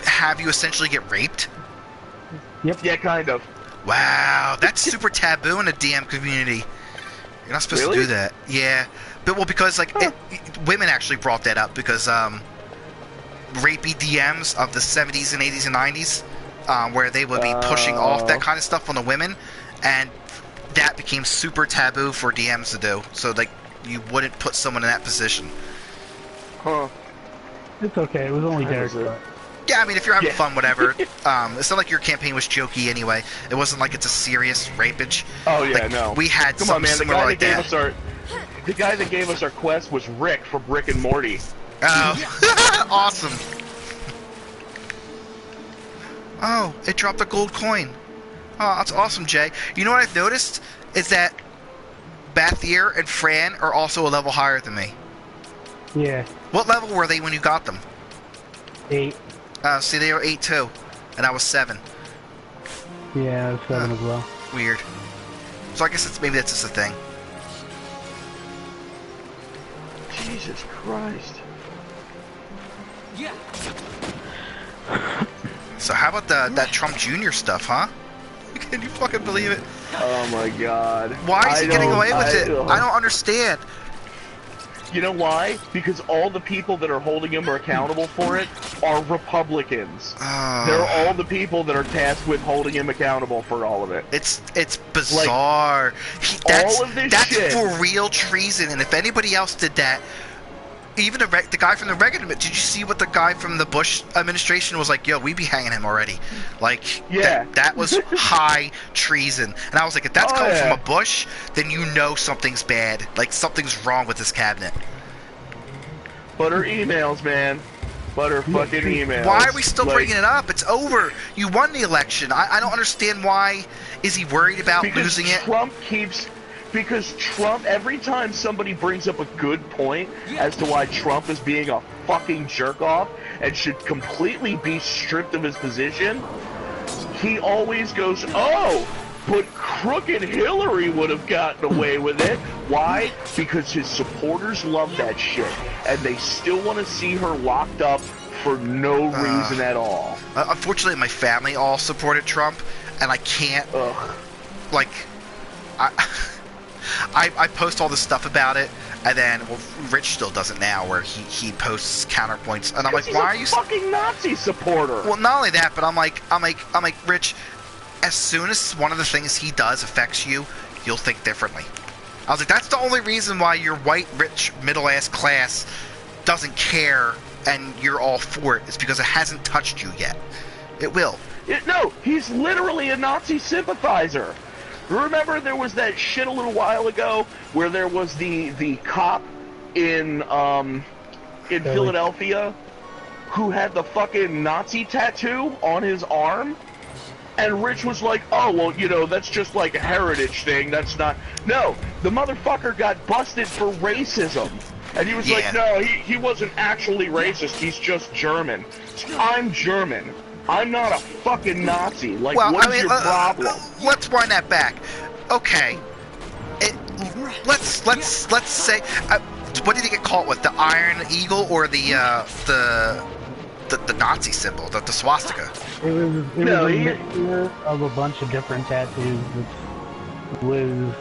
have you essentially get raped? Yep. Yeah, kind of. Wow, that's super taboo in the DM community. You're not supposed to do that. Yeah, but because like women actually brought that up because rapey DMs of the 70s and 80s and 90s, where they would be pushing off that kind of stuff on the women, and that became super taboo for DMs to do. So like you wouldn't put someone in that position. Huh. It's okay. It was only Derek. Yeah, I mean, if you're having fun, whatever. It's not like your campaign was jokey anyway. It wasn't like it's a serious rapage. Oh yeah, like, no. We had Come on, man. similar like that. The guy that gave us our quest was Rick from Rick and Morty. Oh, awesome. Oh, it dropped a gold coin. Oh, that's awesome, Jay. You know what I've noticed is that Bathier and Fran are also a level higher than me. Yeah. What level were they when you got them? 8. See, they were 8 too, and I was 7. Yeah, I was 7 as well. Weird. So I guess maybe that's just a thing. Jesus Christ. Yeah. So how about that Trump Jr. stuff, huh? Can you fucking believe it? Oh my God. Why is he getting away with it? I don't understand. You know why? Because all the people that are holding him or accountable for it are Republicans. They're all the people that are tasked with holding him accountable for all of it. It's bizarre. Like, all of this shit. That's for real treason, and if anybody else did that, even the guy from the Reagan, did you see what the guy from the Bush administration was like? Yo, we'd be hanging him already. Like, yeah, that was high treason. And I was like, if that's coming from a Bush, then you know something's bad. Like, something's wrong with this cabinet. But her emails, man. But her fucking emails. Why are we still bringing it up? It's over. You won the election. I don't understand why. Is he worried about losing it? Because Trump, every time somebody brings up a good point as to why Trump is being a fucking jerk-off and should completely be stripped of his position, he always goes, oh, but crooked Hillary would have gotten away with it. Why? Because his supporters love that shit, and they still want to see her locked up for no reason at all. Unfortunately, my family all supported Trump, and I can't, like, I post all this stuff about it, and then Rich still does it now, where he posts counterpoints, and I'm like, why are you fucking Nazi supporter? Well, not only that, but I'm like, Rich, as soon as one of the things he does affects you, you'll think differently. I was like, that's the only reason why your white, rich, middle-ass class doesn't care, and you're all for it. It's because it hasn't touched you yet. It will. No, he's literally a Nazi sympathizer. Remember there was that shit a little while ago where there was the cop in Philadelphia who had the fucking Nazi tattoo on his arm? And Rich was like, oh, well, you know, that's just like a heritage thing. That's not... No, the motherfucker got busted for racism. And he was like, no, he wasn't actually racist. He's just German. I'm German. I'm not a fucking Nazi. Like, what's your problem? Let's wind that back. Okay. Let's say, what did he get caught with? The Iron Eagle or the Nazi symbol, the swastika? It was a mixture of a bunch of different tattoos. It was,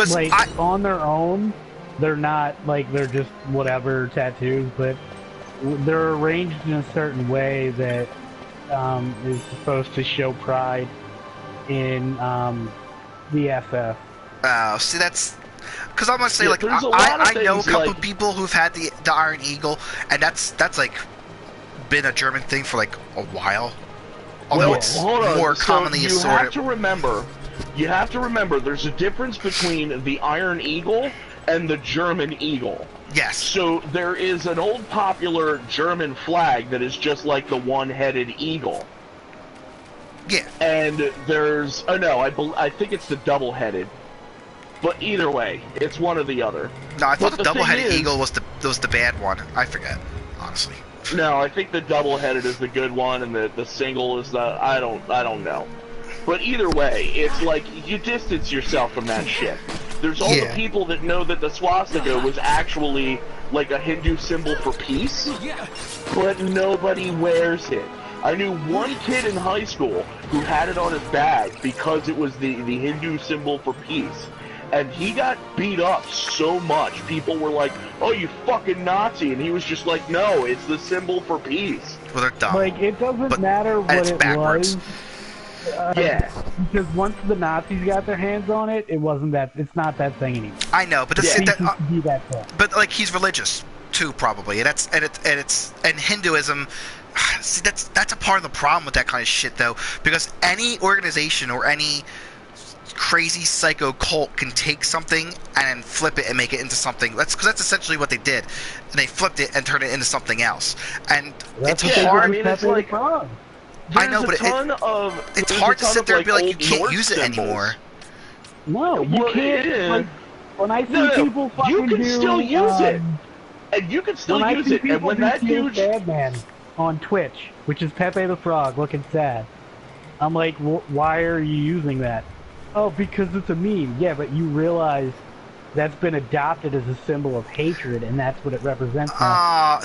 like, on their own, they're not like they're just whatever tattoos, but they're arranged in a certain way that is supposed to show pride in the FF. Oh, see, that's because I'm gonna say, Yeah, like, there's a lot of I know a things, couple like- of people who've had the Iron Eagle, and that's like been a German thing for like a while. Although Well, it's hold on. more So commonly you assorted. You have to remember, there's a difference between the Iron Eagle and the German Eagle. Yes. So there is an old popular German flag that is just like the one-headed eagle. Yeah. And there's, oh no, I think it's the double-headed. But either way, it's one or the other. No, I thought But the the thing double-headed is- eagle was the bad one. I forget, honestly. No, I think the double-headed is the good one, and the single is the I don't know. But either way, it's like you distance yourself from that shit. There's all the people that know that the swastika was actually like a Hindu symbol for peace, but nobody wears it. I knew one kid in high school who had it on his bag because it was the Hindu symbol for peace. And he got beat up so much, people were like, "Oh, you fucking Nazi," and he was just like, "No, it's the symbol for peace." Well, they're dumb. Like, it doesn't matter what it's it backwards. was. Yeah. Because once the Nazis got their hands on it, it's not that thing anymore. I know, but It that's ceases to be that thing. but like he's religious too, probably, and Hinduism. See, that's a part of the problem with that kind of shit, though, because any organization or any crazy psycho cult can take something and flip it and make it into something. That's essentially what they did, and they flipped it and turned it into something else. And it's hard. I mean, it's like I know, but it's hard to sit there and be like, you can't Norse use it symbols. anymore. No, you Well, can't. yeah. Like, when I see No, people fucking you can do, still use it, and you can still when use I see it. And people when do that Teal huge, Badman on Twitch, which is Pepe the Frog looking sad, I'm like, why are you using that? Oh, because it's a meme. Yeah, but you realize that's been adopted as a symbol of hatred, and that's what it represents now.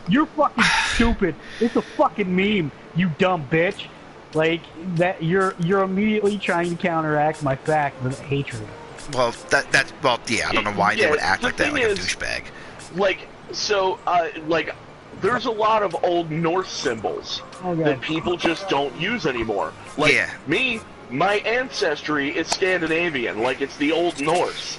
You're fucking stupid. It's a fucking meme, you dumb bitch. Like that, you're immediately trying to counteract my fact with hatred. Well, yeah. I don't know why they would act like that, like a douchebag. like there's a lot of old Norse symbols that people just don't use anymore. Like me, my ancestry is Scandinavian, like it's the Old Norse.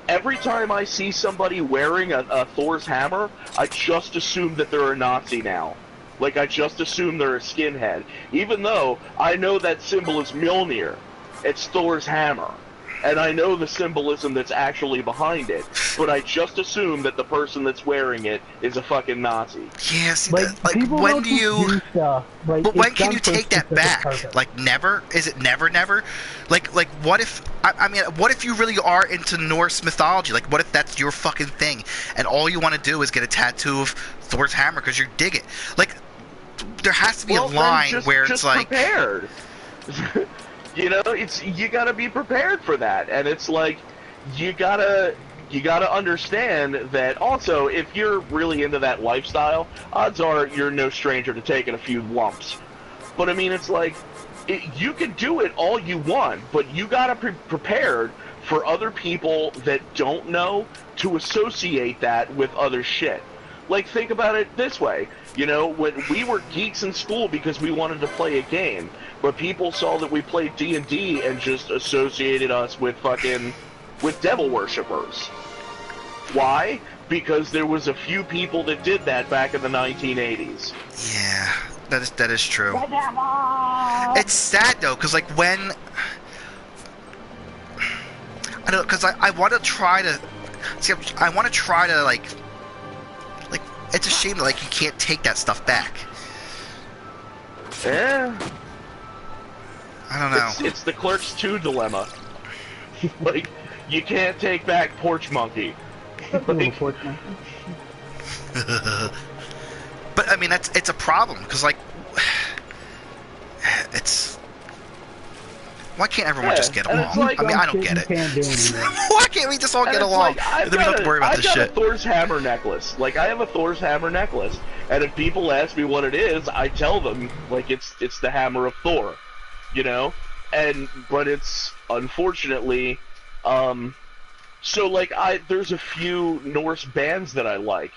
Every time I see somebody wearing a Thor's hammer, I just assume that they're a Nazi now. Like, I just assume they're a skinhead. Even though I know that symbol is Mjolnir. It's Thor's hammer. And I know the symbolism that's actually behind it. But I just assume that the person that's wearing it is a fucking Nazi. Yeah, see, Like, when do you... stuff. Like, but when it's can done you for a take that specific back? purpose. Like, never? Is it never? Like, what if... I mean, what if you really are into Norse mythology? Like, what if that's your fucking thing, and all you want to do is get a tattoo of Thor's hammer because you dig it? Like, there has to be a line where it's like... prepared. You know, you gotta be prepared for that, and it's like you gotta understand that. Also, if you're really into that lifestyle, odds are you're no stranger to taking a few lumps. But I mean, it's like you can do it all you want, but you gotta be prepared for other people that don't know to associate that with other shit. Like, think about it this way. You know, when we were geeks in school because we wanted to play a game, but people saw that we played D&D and just associated us with devil worshippers. Why? Because there was a few people that did that back in the 1980s. Yeah, that is true. It's sad though, because like when I don't know, because I want to try to see. I want to try to like it's a shame that like you can't take that stuff back. Yeah. I don't know. It's the Clerks 2 dilemma. Like, you can't take back Porch Monkey. Like, Porch Monkey. But I mean, it's a problem because like it's. Why can't everyone just get along? Like, I mean, I don't get it. Why can't we just all get along? Like, and then we don't have to worry about this shit. I've got a Thor's hammer necklace. Like, I have a Thor's hammer necklace, and if people ask me what it is, I tell them like it's the hammer of Thor, you know. But it's unfortunately, So, like, there's a few Norse bands that I like,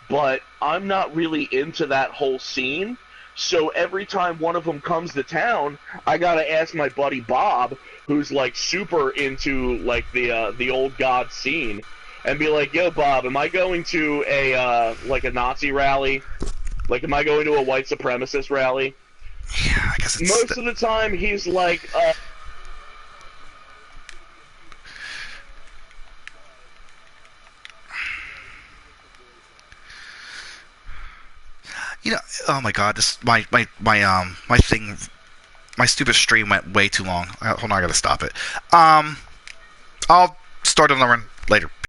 but I'm not really into that whole scene. So every time one of them comes to town, I gotta ask my buddy Bob, who's like super into like the old god scene, and be like, "Yo, Bob, am I going to a like a Nazi rally? Like, am I going to a white supremacist rally?" Yeah, I guess it's most of the time he's like, You know, oh my god, this my thing, my stupid stream went way too long. Hold on, I gotta stop it. I'll start another one later.